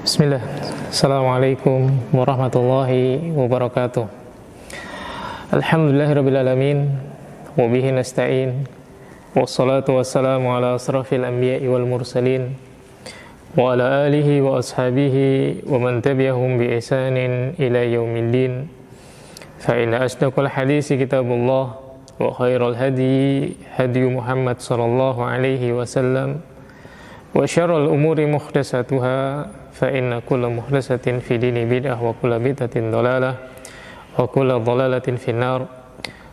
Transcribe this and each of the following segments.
Bismillah. Assalamualaikum warahmatullahi wabarakatuh. Alhamdulillahirrabbilalamin. Wabihi nasta'in. Wassalatu wassalamu ala asrafil anbiya'i wal mursalin, wa ala alihi wa ashabihi wa man tabi'ahum bi ihsanin ila yaumiddin. Fa inna asdaqal hadisi kitabullah wa khairal hadi hadi Muhammad sallallahu alaihi wasallam, wa syarrul umuri muhdatsatuha, fa inna kulla muhdatsatin fi dini bid'ah wa kulla bid'atin dhalalah wa kulla dhalalatin finnar.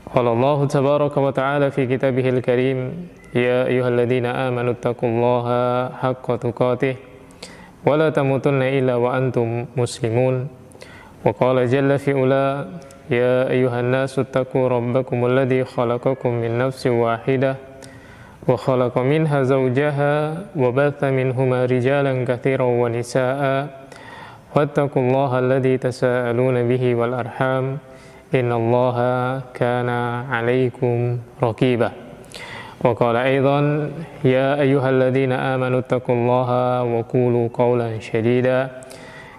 Qala Allah tabaraka wa ta'ala fi kitabihil karim, ya ayyuhalladzina amanu taqullaha haqqa tuqatih wa la tamutunna illa wa antum muslimun. Wa qala jalla fi ula, ya ayyuhan nasu taqu rabbakumul ladzi khalaqakum min nafsin wahidah wa khalaqa minha zawjaha wa batha minhuma rijalan katsiran wa nisaa'a wattaqullaha alladzi tasaaluna bihi wal arham innallaha kana 'alaikum raqiba. Wa qala aidan, ya ayyuhalladzina amanu taqullaha wa qulu qawlan shadida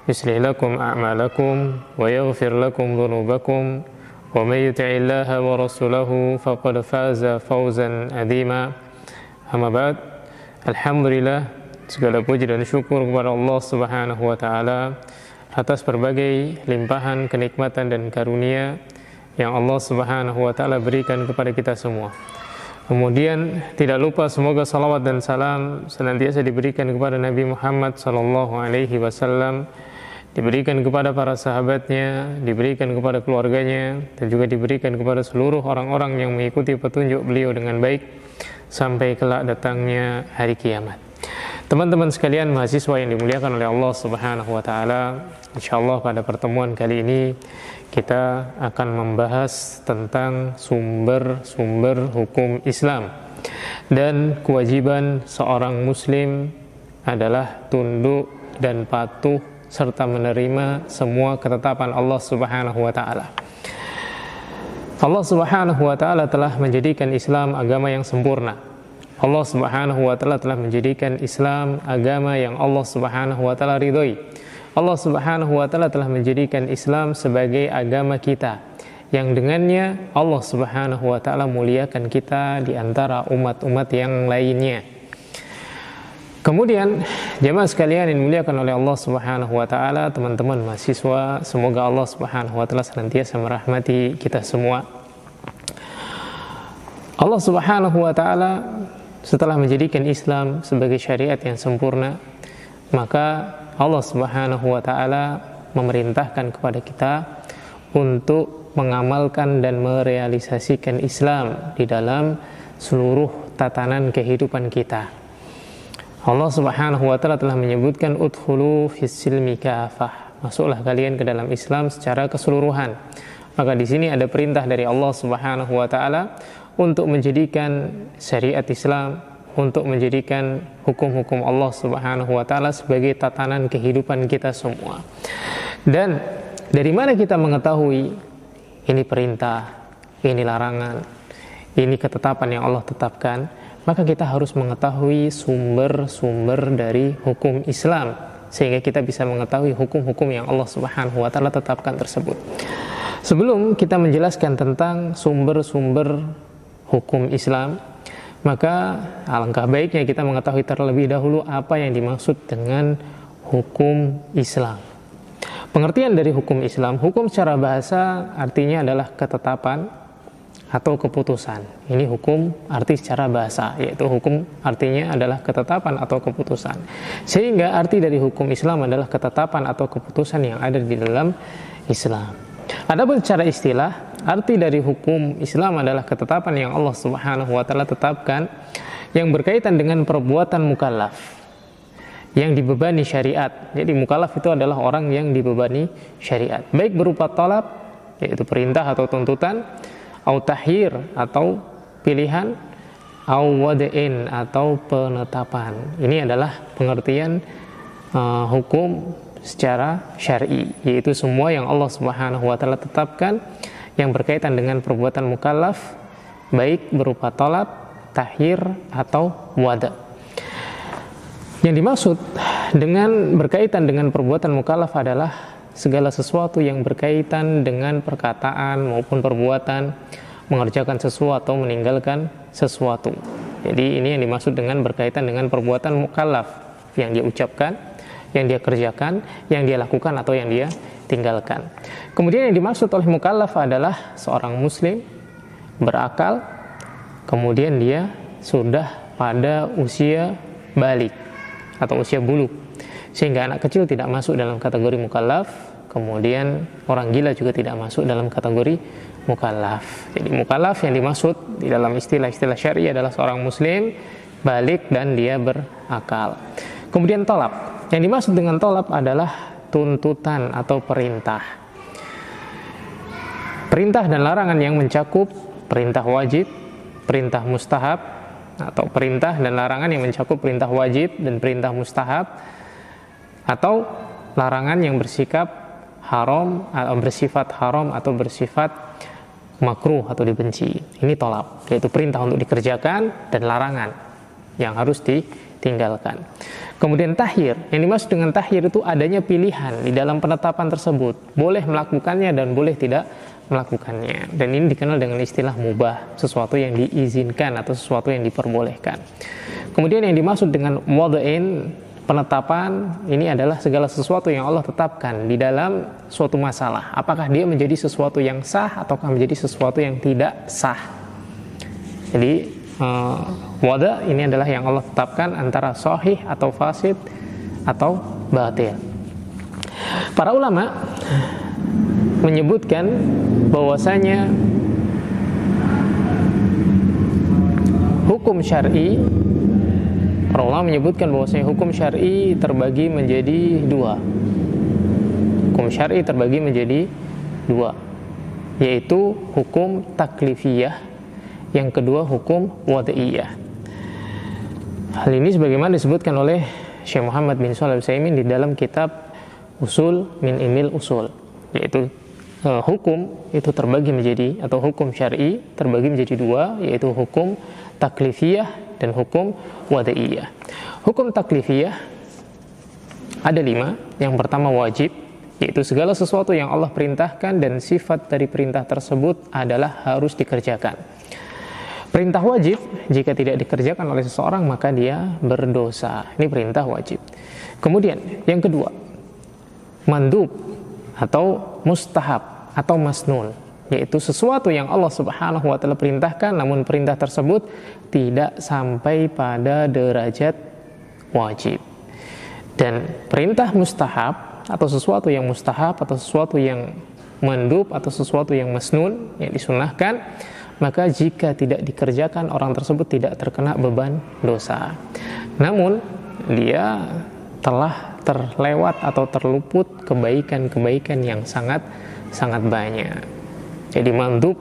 yuslih lakum a'malakum wa yaghfir lakum dhunubakum wa may yuti'illaha wa rasulahu faqad faza fawzan 'azima. Amma ba'd. Alhamdulillah, segala puji dan syukur kepada Allah Subhanahu wa taala atas berbagai limpahan kenikmatan dan karunia yang Allah Subhanahu wa taala berikan kepada kita semua. Kemudian tidak lupa semoga salawat dan salam senantiasa diberikan kepada Nabi Muhammad sallallahu alaihi wasallam, diberikan kepada para sahabatnya, diberikan kepada keluarganya, dan juga diberikan kepada seluruh orang-orang yang mengikuti petunjuk beliau dengan baik sampai kelak datangnya hari kiamat. Teman-teman sekalian mahasiswa yang dimuliakan oleh Allah Subhanahu wa taala, insyaallah pada pertemuan kali ini kita akan membahas tentang sumber-sumber hukum Islam. Dan kewajiban seorang muslim adalah tunduk dan patuh serta menerima semua ketetapan Allah Subhanahu wa taala. Allah Subhanahu wa taala telah menjadikan Islam agama yang sempurna. Allah Subhanahu wa taala telah menjadikan Islam agama yang Allah Subhanahu wa taala ridhoi. Allah Subhanahu wa taala telah menjadikan Islam sebagai agama kita, yang dengannya Allah Subhanahu wa taala muliakan kita di antara umat-umat yang lainnya. Kemudian jemaah sekalian yang dimuliakan oleh Allah Subhanahu wa taala, teman-teman mahasiswa, semoga Allah Subhanahu wa taala senantiasa merahmati kita semua. Allah Subhanahu wa taala setelah menjadikan Islam sebagai syariat yang sempurna, maka Allah Subhanahu wa taala memerintahkan kepada kita untuk mengamalkan dan merealisasikan Islam di dalam seluruh tatanan kehidupan kita. Allah Subhanahu wa taala telah menyebutkan udkhulu fis-silmi kafah, masuklah kalian ke dalam Islam secara keseluruhan. Maka di sini ada perintah dari Allah Subhanahu wa taala untuk menjadikan syariat Islam, untuk menjadikan hukum-hukum Allah Subhanahu wa taala sebagai tatanan kehidupan kita semua. Dan dari mana kita mengetahui ini perintah, ini larangan, ini ketetapan yang Allah tetapkan? Maka kita harus mengetahui sumber-sumber dari hukum Islam, sehingga kita bisa mengetahui hukum-hukum yang Allah Subhanahu wa taala tetapkan tersebut. Sebelum kita menjelaskan tentang sumber-sumber hukum Islam, maka alangkah baiknya kita mengetahui terlebih dahulu apa yang dimaksud dengan hukum Islam. Pengertian dari hukum Islam, hukum secara bahasa artinya adalah ketetapan atau keputusan. Ini hukum arti secara bahasa, yaitu hukum artinya adalah ketetapan atau keputusan. Sehingga arti dari hukum Islam adalah ketetapan atau keputusan yang ada di dalam Islam. Adapun secara istilah, arti dari hukum Islam adalah ketetapan yang Allah Subhanahu wa taala tetapkan yang berkaitan dengan perbuatan mukallaf yang dibebani syariat. Jadi mukallaf itu adalah orang yang dibebani syariat, baik berupa talab, yaitu perintah atau tuntutan, au tahir atau pilihan, au wad'in atau penetapan. Ini adalah pengertian hukum secara syar'i, yaitu semua yang Allah Subhanahu wa taala tetapkan yang berkaitan dengan perbuatan mukallaf, baik berupa talab, tahir atau wada. Yang dimaksud dengan berkaitan dengan perbuatan mukallaf adalah segala sesuatu yang berkaitan dengan perkataan maupun perbuatan, mengerjakan sesuatu, meninggalkan sesuatu. Jadi ini yang dimaksud dengan berkaitan dengan perbuatan mukallaf, yang dia ucapkan, yang dia kerjakan, yang dia lakukan atau yang dia tinggalkan. Kemudian yang dimaksud oleh mukallaf adalah seorang muslim berakal, kemudian dia sudah pada usia balik atau usia bulug, sehingga anak kecil tidak masuk dalam kategori mukallaf, kemudian orang gila juga tidak masuk dalam kategori mukallaf. Jadi mukallaf yang dimaksud di dalam istilah-istilah syar'i adalah seorang muslim balik dan dia berakal. Kemudian tolab, yang dimaksud dengan tolab adalah tuntutan atau perintah. Perintah dan larangan yang mencakup perintah wajib, perintah mustahab, atau perintah dan larangan yang mencakup perintah wajib dan perintah mustahab, atau larangan yang bersifat haram atau bersifat makruh atau dibenci. Ini tolab, yaitu perintah untuk dikerjakan dan larangan yang harus ditinggalkan. Kemudian tahyir, yang dimaksud dengan tahyir itu adanya pilihan di dalam penetapan tersebut, boleh melakukannya dan boleh tidak melakukannya. Dan ini dikenal dengan istilah mubah, sesuatu yang diizinkan atau sesuatu yang diperbolehkan. Kemudian yang dimaksud dengan wad'in, penetapan, ini adalah segala sesuatu yang Allah tetapkan di dalam suatu masalah. Apakah dia menjadi sesuatu yang sah ataukah menjadi sesuatu yang tidak sah. Jadi wada ini adalah yang Allah tetapkan antara sahih atau fasid atau batil. Para ulama menyebutkan bahwasanya hukum syar'i, para ulama menyebutkan bahwasanya hukum syar'i terbagi menjadi dua. Hukum syar'i terbagi menjadi dua, yaitu hukum taklifiyah, yang kedua hukum wad'iyah. Hal ini sebagaimana disebutkan oleh Syekh Muhammad bin Shalih Al-Utsaimin di dalam kitab Usul min Ilmil Usul, yaitu hukum itu terbagi menjadi, atau hukum syar'i terbagi menjadi dua, yaitu hukum taklifiyah dan hukum wad'iyah. Hukum taklifiyah ada 5. Yang pertama wajib, yaitu segala sesuatu yang Allah perintahkan dan sifat dari perintah tersebut adalah harus dikerjakan. Perintah wajib, jika tidak dikerjakan oleh seseorang maka dia berdosa. Ini perintah wajib. Kemudian yang kedua, mandub atau mustahab atau masnun, yaitu sesuatu yang Allah Subhanahu wa taala perintahkan namun perintah tersebut tidak sampai pada derajat wajib. Dan perintah mustahab atau sesuatu yang mustahab atau sesuatu yang mandub atau sesuatu yang masnun yang disunahkan, maka jika tidak dikerjakan orang tersebut tidak terkena beban dosa. Namun dia telah terlewat atau terluput kebaikan-kebaikan yang sangat banyak. Jadi mandub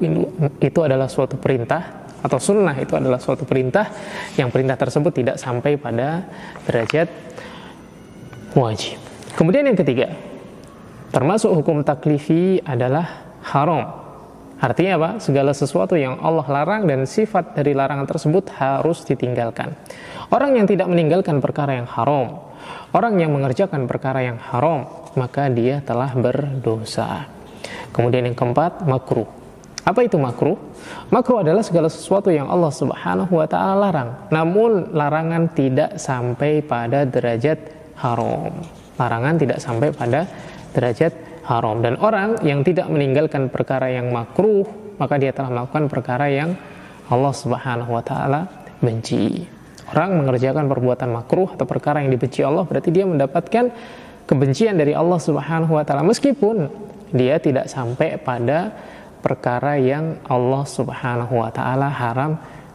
itu adalah suatu perintah, atau sunnah itu adalah suatu perintah yang perintah tersebut tidak sampai pada derajat wajib. Kemudian yang ketiga, termasuk hukum taklifi adalah haram. Artinya apa? Segala sesuatu yang Allah larang dan sifat dari larangan tersebut harus ditinggalkan. Orang yang tidak meninggalkan perkara yang haram, orang yang mengerjakan perkara yang haram, maka dia telah berdosa. Kemudian yang keempat, makruh. Apa itu makruh? Makruh adalah segala sesuatu yang Allah Subhanahu wa taala larang, namun larangan tidak sampai pada derajat haram. Larangan tidak sampai pada derajat haram. Dan orang yang tidak meninggalkan perkara yang makruh, maka dia telah melakukan perkara yang Allah Subhanahu wa taala benci. Orang mengerjakan perbuatan makruh atau perkara yang dibenci Allah, berarti dia mendapatkan kebencian dari Allah Subhanahu wa taala, meskipun dia tidak sampai pada perkara yang Allah Subhanahu wa taala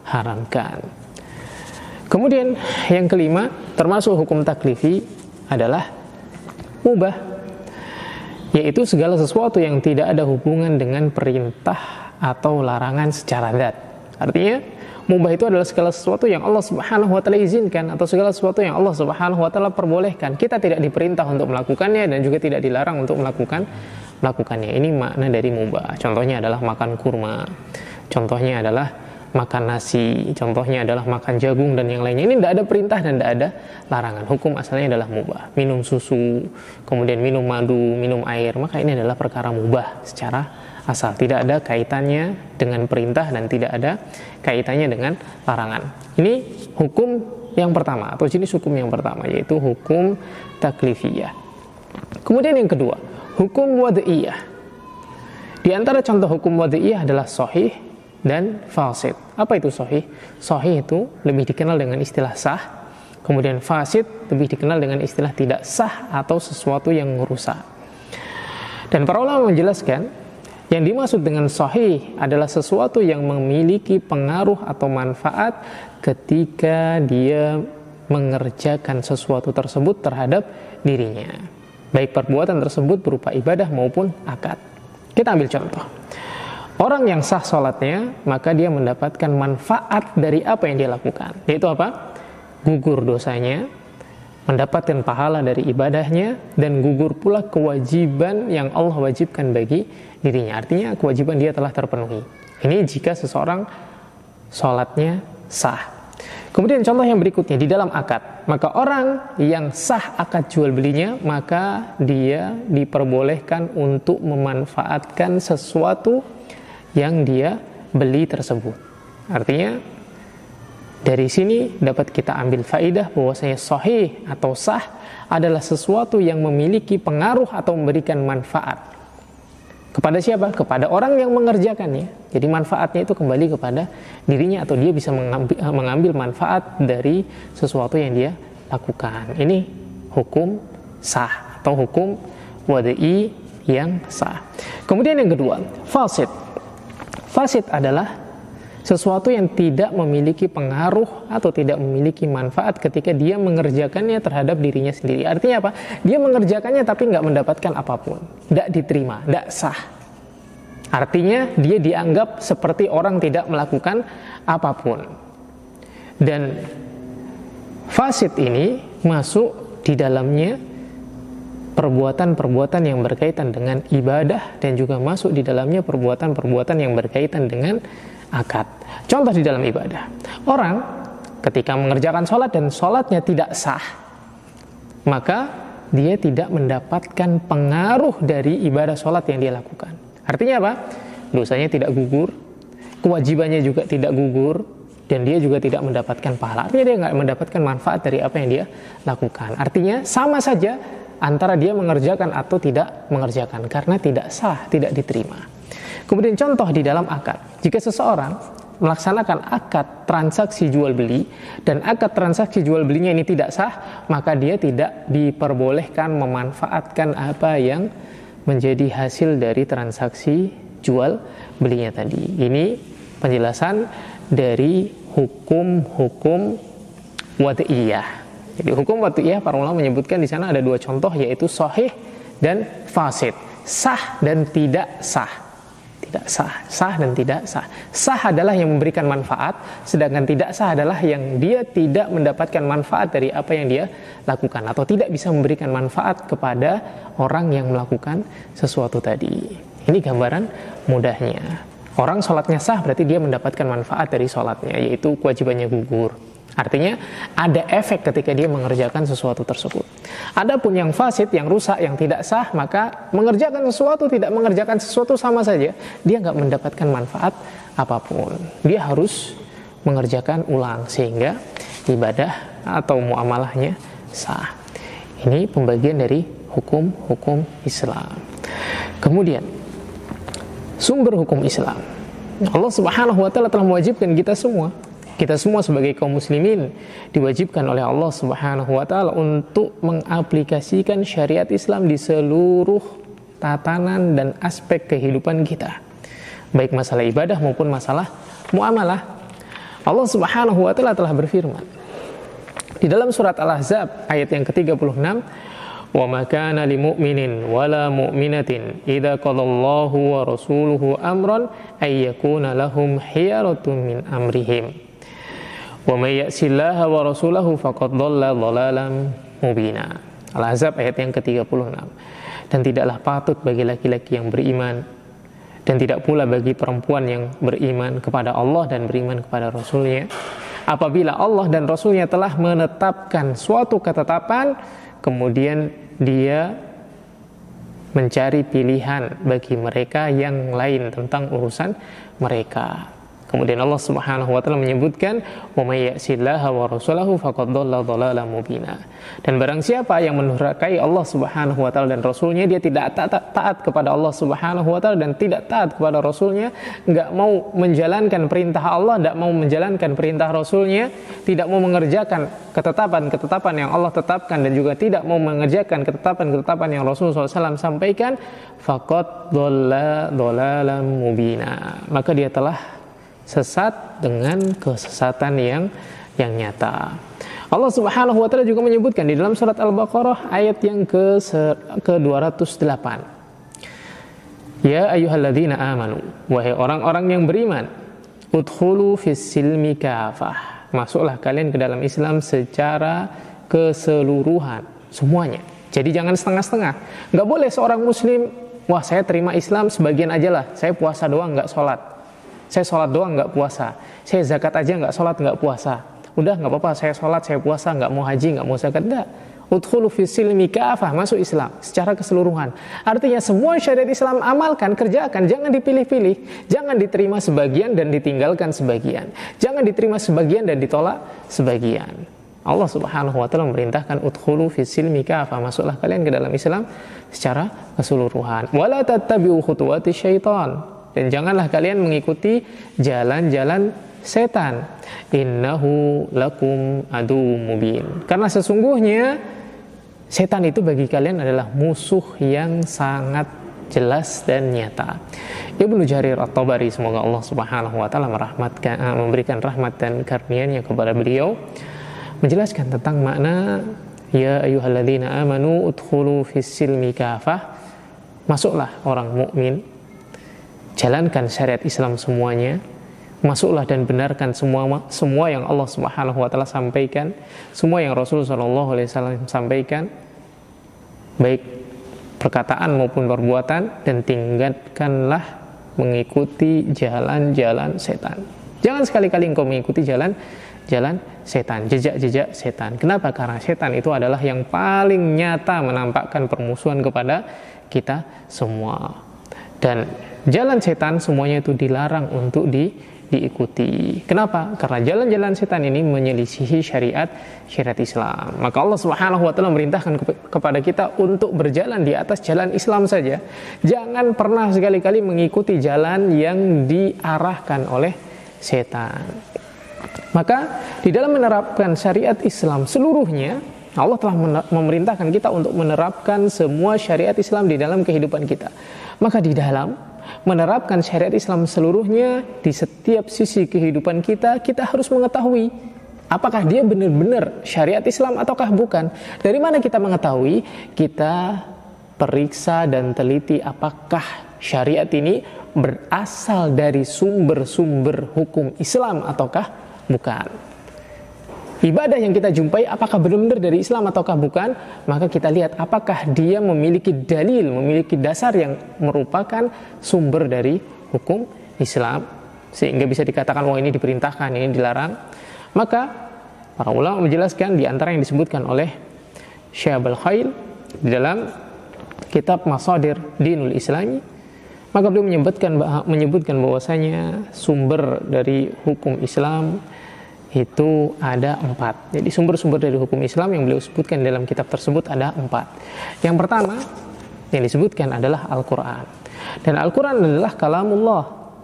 haramkan. Kemudian yang kelima, termasuk hukum taklifi adalah mubah, yaitu segala sesuatu yang tidak ada hubungan dengan perintah atau larangan secara zat. Artinya, mubah itu adalah segala sesuatu yang Allah Subhanahu wa taala izinkan atau segala sesuatu yang Allah Subhanahu wa taala perbolehkan. Kita tidak diperintah untuk melakukannya dan juga tidak dilarang untuk melakukannya. Ini makna dari mubah. Contohnya adalah makan kurma. Contohnya adalah makan nasi, contohnya adalah makan jagung dan yang lainnya. Ini tidak ada perintah dan tidak ada larangan. Hukum asalnya adalah mubah. Minum susu, kemudian minum madu, minum air, maka ini adalah perkara mubah secara asal. Tidak ada kaitannya dengan perintah dan tidak ada kaitannya dengan larangan. Ini hukum yang pertama atau jenis hukum yang pertama, yaitu hukum taklifiyah. Kemudian yang kedua, hukum wad'iyah. Di antara contoh hukum wad'iyah adalah sahih dan fasid. Apa itu sahih? Sahih itu lebih dikenal dengan istilah sah, kemudian fasid lebih dikenal dengan istilah tidak sah atau sesuatu yang merusak. Dan para ulama menjelaskan, yang dimaksud dengan sahih adalah sesuatu yang memiliki pengaruh atau manfaat ketika dia mengerjakan sesuatu tersebut terhadap dirinya, baik perbuatan tersebut berupa ibadah maupun akad. Kita ambil contoh. Orang yang sah sholatnya, maka dia mendapatkan manfaat dari apa yang dia lakukan. Yaitu apa? Gugur dosanya, mendapatkan pahala dari ibadahnya, dan gugur pula kewajiban yang Allah wajibkan bagi dirinya. Artinya kewajiban dia telah terpenuhi. Ini jika seseorang sholatnya sah. Kemudian contoh yang berikutnya, di dalam akad. Maka orang yang sah akad jual belinya, maka dia diperbolehkan untuk memanfaatkan sesuatu yang dia beli tersebut. Artinya dari sini dapat kita ambil faidah bahwasanya sahih atau sah adalah sesuatu yang memiliki pengaruh atau memberikan manfaat. Kepada siapa? Kepada orang yang mengerjakannya. Jadi manfaatnya itu kembali kepada dirinya atau dia bisa mengambil manfaat dari sesuatu yang dia lakukan. Ini hukum sah atau hukum wad'i yang sah. Kemudian yang kedua, fasid. Fasid adalah sesuatu yang tidak memiliki pengaruh atau tidak memiliki manfaat ketika dia mengerjakannya terhadap dirinya sendiri. Artinya apa? Dia mengerjakannya tapi nggak mendapatkan apapun, nggak diterima, nggak sah. Artinya dia dianggap seperti orang tidak melakukan apapun. Dan fasid ini masuk di dalamnya perbuatan-perbuatan yang berkaitan dengan ibadah dan juga masuk di dalamnya perbuatan-perbuatan yang berkaitan dengan akad. Contoh di dalam ibadah, orang ketika mengerjakan sholat dan sholatnya tidak sah, maka dia tidak mendapatkan pengaruh dari ibadah sholat yang dia lakukan. Artinya apa? Dosanya tidak gugur, kewajibannya juga tidak gugur, dan dia juga tidak mendapatkan pahala. Artinya dia nggak mendapatkan manfaat dari apa yang dia lakukan. Artinya sama saja antara dia mengerjakan atau tidak mengerjakan, karena tidak sah, tidak diterima. Kemudian contoh di dalam akad, jika seseorang melaksanakan akad transaksi jual beli dan akad transaksi jual belinya ini tidak sah, maka dia tidak diperbolehkan memanfaatkan apa yang menjadi hasil dari transaksi jual belinya tadi. Ini penjelasan dari hukum-hukum wad'iyah. Jadi hukum wad'iyah para ulama menyebutkan di sana ada dua contoh, yaitu sahih dan fasid, sah dan tidak sah. Tidak sah, sah dan tidak sah. Sah adalah yang memberikan manfaat, sedangkan tidak sah adalah yang dia tidak mendapatkan manfaat dari apa yang dia lakukan atau tidak bisa memberikan manfaat kepada orang yang melakukan sesuatu tadi. Ini gambaran mudahnya. Orang sholatnya sah berarti dia mendapatkan manfaat dari sholatnya, yaitu kewajibannya gugur. Artinya ada efek ketika dia mengerjakan sesuatu tersebut. Adapun yang fasid, yang rusak, yang tidak sah, maka mengerjakan sesuatu, tidak mengerjakan sesuatu sama saja. Dia nggak mendapatkan manfaat apapun. Dia harus mengerjakan ulang sehingga ibadah atau muamalahnya sah. Ini pembagian dari hukum-hukum Islam. Kemudian sumber hukum Islam. Allah Subhanahu wa taala telah mewajibkan kita semua sebagai kaum muslimin diwajibkan oleh Allah Subhanahu wa taala untuk mengaplikasikan syariat Islam di seluruh tatanan dan aspek kehidupan kita, baik masalah ibadah maupun masalah muamalah. Allah Subhanahu wa taala telah berfirman di dalam surat Al-Ahzab ayat yang ke-36, "Wa ma kana lil mu'minin wala mu'minatin idza qadallahu wa rasuluhu amran ay yakuna lahum khiyaratun min amrihim. Wa may ya'sillaha wa rasulahu faqad dhalla dhalalan mubina." Al-Ahzab ayat yang ke-36. Dan tidaklah patut bagi laki-laki yang beriman Dan tidak pula bagi perempuan yang beriman kepada Allah dan beriman kepada Rasulnya, apabila Allah dan Rasulnya telah menetapkan suatu ketetapan, kemudian dia mencari pilihan bagi mereka yang lain tentang urusan mereka. Kemudian Allah Subhanahu wa taala menyebutkan, "Wa may ya'sillaha wa rasulahu faqad dhalla dhalalan mubina." Dan barang siapa yang mendurhakai Allah Subhanahu wa taala dan Rasulnya, dia tidak taat kepada Allah Subhanahu wa taala dan tidak taat kepada Rasulnya, enggak mau menjalankan perintah Allah, enggak mau menjalankan perintah Rasulnya, tidak mau mengerjakan ketetapan-ketetapan yang Allah tetapkan dan juga tidak mau mengerjakan ketetapan-ketetapan yang Rasulullah SAW sampaikan, faqad dhalla dhalalan mubina. Maka dia telah sesat dengan kesesatan yang nyata. Allah Subhanahu wa taala juga menyebutkan di dalam surat Al-Baqarah ayat yang ke-208. Ya ayyuhalladzina amanu, wahai orang-orang yang beriman, udkhulu fis silmi kafah. Masuklah kalian ke dalam Islam secara keseluruhan, semuanya. Jadi jangan setengah-setengah. Enggak boleh seorang muslim, wah saya terima Islam sebagian aja lah, saya puasa doang enggak sholat. Saya sholat doang nggak puasa. Saya zakat aja nggak sholat nggak puasa. Udah nggak apa-apa, saya sholat, saya puasa, nggak mau haji, nggak mau zakat. Enggak. Udkhulu fis silmi kafah, masuk Islam secara keseluruhan. Artinya semua syariat Islam amalkan, kerjakan, jangan dipilih-pilih. Jangan diterima sebagian dan ditinggalkan sebagian. Jangan diterima sebagian dan ditolak sebagian. Allah Subhanahu wa taala memerintahkan udkhulu fis silmi kafah, masuklah kalian ke dalam Islam secara keseluruhan. Wala tattabi'u khutuwati syaitan. Dan janganlah kalian mengikuti jalan-jalan setan. Innahu lakum aduwwum mubin. Karena sesungguhnya setan itu bagi kalian adalah musuh yang sangat jelas dan nyata. Ibnu Jarir At-Tabari, semoga Allah Subhanahu wa taala memberikan rahmat dan karunia-Nya kepada beliau, menjelaskan tentang makna ya ayyuhalladzina amanu udkhulu fis silmi kafah. Masuklah orang mukmin, jalankan syariat Islam semuanya, masuklah dan benarkan semua yang Allah Subhanahu wa taala sampaikan, semua yang Rasulullah SAW sampaikan, baik perkataan maupun perbuatan, dan tinggalkanlah mengikuti jalan-jalan setan. Jangan sekali-kali engkau mengikuti jalan setan, jejak-jejak setan. Kenapa? Karena setan itu adalah yang paling nyata menampakkan permusuhan kepada kita semua. Dan jalan setan semuanya itu dilarang untuk diikuti. Kenapa? Karena jalan-jalan setan ini menyelisihi syariat Islam. Maka Allah Subhanahu wa taala memerintahkan kepada kita untuk berjalan di atas jalan Islam saja. Jangan pernah sekali-kali mengikuti jalan yang diarahkan oleh setan. Maka di dalam menerapkan syariat Islam seluruhnya, Allah telah memerintahkan kita untuk menerapkan semua syariat Islam di dalam kehidupan kita. Maka di dalam menerapkan syariat Islam seluruhnya di setiap sisi kehidupan kita, kita harus mengetahui apakah dia benar-benar syariat Islam ataukah bukan. Dari mana kita mengetahui? Kita periksa dan teliti apakah syariat ini berasal dari sumber-sumber hukum Islam ataukah bukan. Ibadah yang kita jumpai apakah benar-benar dari Islam ataukah bukan, maka kita lihat apakah dia memiliki dalil, memiliki dasar yang merupakan sumber dari hukum Islam, sehingga bisa dikatakan wah ini diperintahkan, ini dilarang. Maka para ulama menjelaskan di antara yang disebutkan oleh Syekh Al-Khail di dalam kitab Masadir Dinul Islami, maka beliau menyebutkan bahwasanya sumber dari hukum Islam itu ada 4. Jadi sumber-sumber dari hukum Islam yang beliau sebutkan dalam kitab tersebut ada 4. Yang pertama yang disebutkan adalah Al-Quran. Dan Al-Quran adalah kalamullah,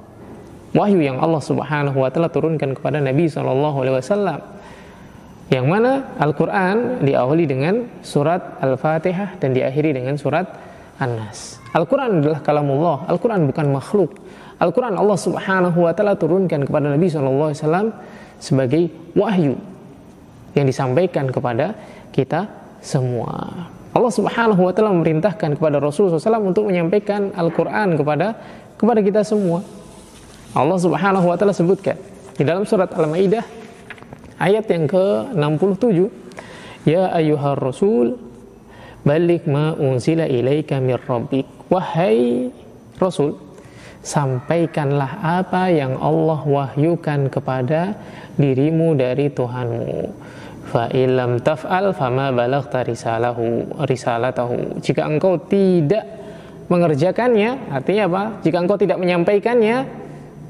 wahyu yang Allah Subhanahu wa taala turunkan kepada Nabi SAW, yang mana Al-Quran diawali dengan surat Al-Fatihah dan diakhiri dengan surat An-Nas. Al-Quran adalah kalamullah. Al-Quran bukan makhluk. Al-Quran Allah Subhanahu wa taala turunkan kepada Nabi SAW sebagai wahyu yang disampaikan kepada kita semua. Allah Subhanahu wa taala memerintahkan kepada Rasulullah SAW untuk menyampaikan Al-Quran kepada kita semua. Allah Subhanahu wa taala sebutkan di dalam surat Al-Maidah ayat yang ke-67, ya ayyuhar rasul balligh ma unzila ilaika mir rabbik. Wahai Rasul, sampaikanlah apa yang Allah wahyukan kepada dirimu dari Tuhanmu. Fa illam taf'al fama balaghta risalatahu. Jika engkau tidak mengerjakannya, artinya apa? Jika engkau tidak menyampaikannya,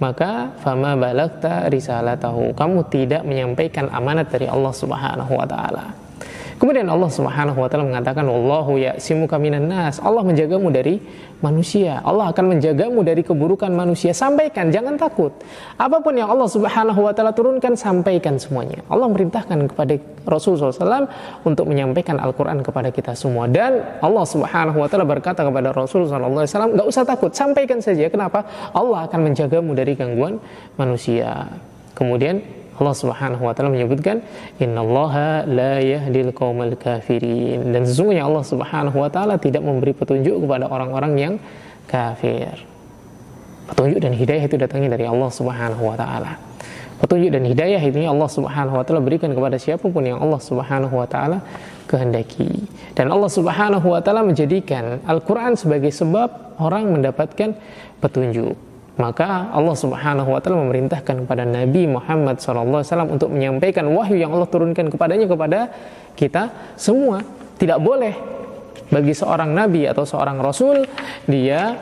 maka fama balaghta risalatahu. Kamu tidak menyampaikan amanat dari Allah Subhanahu wa taala. Kemudian Allah Subhanahu wa taala mengatakan, wallahu ya'simuka minan nas. Allah menjagamu dari manusia. Allah akan menjagamu dari keburukan manusia. Sampaikan, jangan takut. Apapun yang Allah Subhanahu wa taala turunkan, sampaikan semuanya. Allah merintahkan kepada Rasulullah SAW untuk menyampaikan Al-Quran kepada kita semua. Dan Allah Subhanahu wa taala berkata kepada Rasulullah SAW, enggak usah takut, sampaikan saja. Kenapa? Allah akan menjagamu dari gangguan manusia. Kemudian Allah Subhanahu wa taala menyebutkan, innallaha la yahdil qaumal kafirin. Dan sesungguhnya Allah Subhanahu wa taala tidak memberi petunjuk kepada orang-orang yang kafir. Petunjuk dan hidayah itu datangnya dari Allah Subhanahu wa taala. Petunjuk dan hidayah ini Allah Subhanahu wa taala berikan kepada siapapun yang Allah Subhanahu wa taala kehendaki. Dan Allah Subhanahu wa taala menjadikan Al-Qur'an sebagai sebab orang mendapatkan petunjuk. Maka Allah Subhanahu wa taala memerintahkan kepada Nabi Muhammad SAW untuk menyampaikan wahyu yang Allah turunkan kepadanya kepada kita semua. Tidak boleh bagi seorang nabi atau seorang rasul dia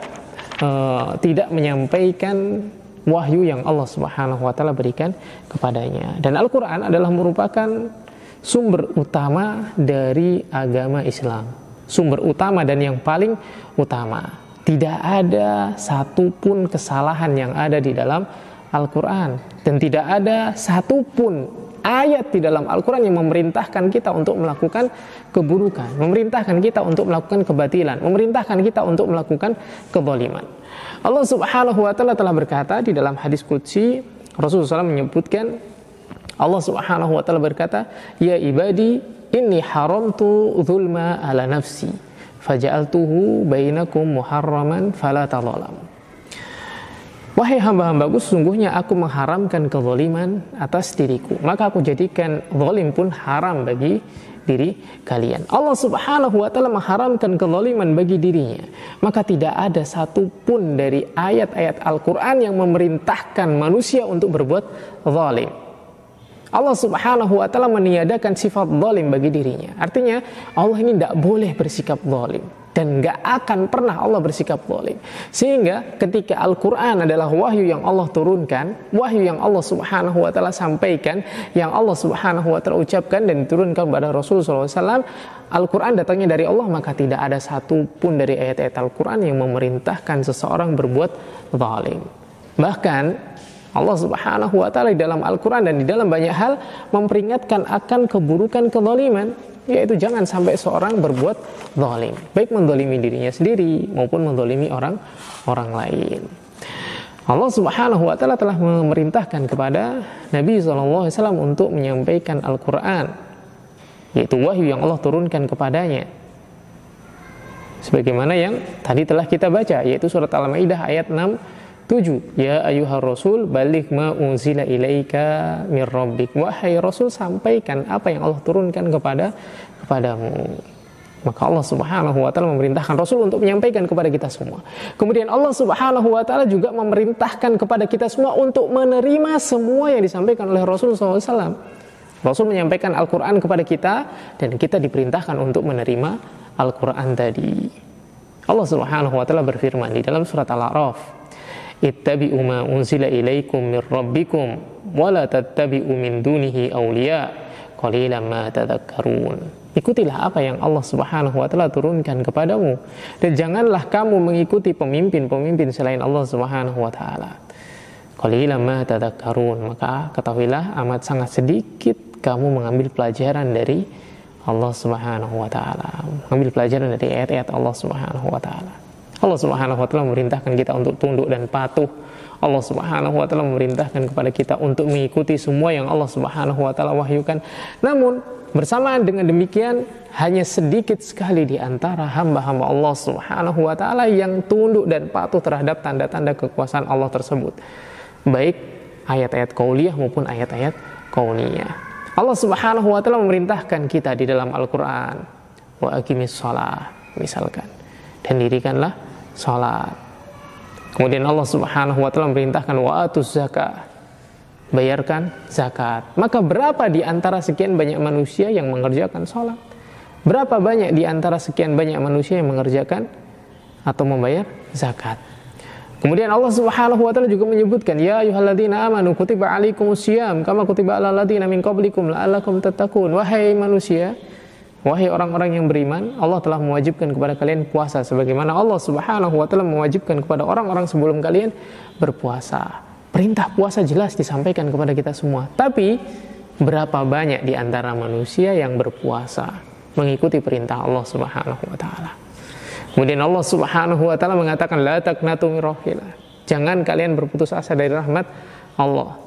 tidak menyampaikan wahyu yang Allah Subhanahu wa taala berikan kepadanya. Dan Al-Qur'an adalah merupakan sumber utama dari agama Islam. Sumber utama dan yang paling utama. Tidak ada satupun kesalahan yang ada di dalam Al-Quran. Dan tidak ada satupun ayat di dalam Al-Quran yang memerintahkan kita untuk melakukan keburukan, memerintahkan kita untuk melakukan kebatilan, memerintahkan kita untuk melakukan kezaliman. Allah Subhanahu wa taala telah berkata di dalam hadis qudsi, Rasulullah SAW menyebutkan, Allah Subhanahu wa taala berkata, ya ibadi inni haramtu dzulma ala nafsi faja'altuhu bainakum muharraman fala tadhalamu. Wahai hamba-hambaku, sesungguhnya aku mengharamkan kezaliman atas diriku, maka aku jadikan zalim pun haram bagi diri kalian. Allah Subhanahu wa taala mengharamkan kezaliman bagi dirinya, maka tidak ada satupun dari ayat-ayat Al-Qur'an yang memerintahkan manusia untuk berbuat zalim. Allah Subhanahu wa taala meniadakan sifat zalim bagi dirinya. Artinya Allah ini tidak boleh bersikap zalim dan enggak akan pernah Allah bersikap zalim. Sehingga ketika Al-Qur'an adalah wahyu yang Allah turunkan, wahyu yang Allah Subhanahu wa taala sampaikan, yang Allah Subhanahu wa taala ucapkan dan diturunkan kepada Rasulullah SAW, Al-Qur'an datangnya dari Allah, maka tidak ada satupun dari ayat-ayat Al-Qur'an yang memerintahkan seseorang berbuat zalim. Bahkan Allah Subhanahu wa taala di dalam Al-Qur'an dan di dalam banyak hal memperingatkan akan keburukan kezaliman, yaitu jangan sampai seorang berbuat zalim, baik menzalimi dirinya sendiri maupun menzalimi orang lain. Allah Subhanahu wa taala telah memerintahkan kepada Nabi sallallahu alaihi wasallam untuk menyampaikan Al-Qur'an, yaitu wahyu yang Allah turunkan kepadanya. Sebagaimana yang tadi telah kita baca, yaitu surat Al-Maidah ayat 7, ya ayyuhar rasul baligh ma unzila ilaika mir rabbik. Wahai Rasul, sampaikan apa yang Allah turunkan kepadamu. Maka Allah Subhanahu wa taala memerintahkan Rasul untuk menyampaikan kepada kita semua. Kemudian Allah Subhanahu wa taala juga memerintahkan kepada kita semua untuk menerima semua yang disampaikan oleh Rasul SAW. Rasul menyampaikan Al-Quran kepada kita dan kita diperintahkan untuk menerima Al-Quran tadi. Allah Subhanahu wa taala berfirman di dalam surat Al-A'raf, ittabi'u ma unzila ilaikum mir rabbikum wa la tattabi'u min dunihi awliya qalilan ma tadhakkarun. Ikutilah apa yang Allah Subhanahu wa taala turunkan kepadamu dan janganlah kamu mengikuti pemimpin-pemimpin selain Allah Subhanahu wa taala. Qalilan ma tadhakkarun. Maka ketahuilah amat sangat sedikit kamu mengambil pelajaran dari Allah Subhanahu wa taala, mengambil pelajaran dari ayat-ayat Allah Subhanahu wa taala. Allah Subhanahu wa taala memerintahkan kita untuk tunduk dan patuh. Allah Subhanahu wa taala memerintahkan kepada kita untuk mengikuti semua yang Allah Subhanahu wa taala wahyukan. Namun bersamaan dengan demikian, hanya sedikit sekali di antara hamba-hamba Allah Subhanahu wa taala yang tunduk dan patuh terhadap tanda-tanda kekuasaan Allah tersebut, baik ayat-ayat qauliyah maupun ayat-ayat kauniyah. Allah Subhanahu wa taala memerintahkan kita di dalam Al-Qur'an, wa aqimis shalah, misalkan, dan dirikanlah salat. Kemudian Allah Subhanahu wa taala memerintahkan wa atuz zakah, bayarkan zakat. Maka berapa di antara sekian banyak manusia yang mengerjakan salat? Berapa banyak di antara sekian banyak manusia yang mengerjakan atau membayar zakat? Kemudian Allah Subhanahu wa taala juga menyebutkan, ya ayyuhalladzina amanu kutiba alaikumusiyam kama kutiba alal ladzina min qablikum la'allakum tattaqun. Wahai manusia, wahai orang-orang yang beriman, Allah telah mewajibkan kepada kalian puasa sebagaimana Allah Subhanahu wa taala mewajibkan kepada orang-orang sebelum kalian berpuasa. Perintah puasa jelas disampaikan kepada kita semua. Tapi berapa banyak di antara manusia yang berpuasa mengikuti perintah Allah Subhanahu wa taala? Kemudian Allah Subhanahu wa taala mengatakan la taqnatu min rahmatillah. Jangan kalian berputus asa dari rahmat Allah.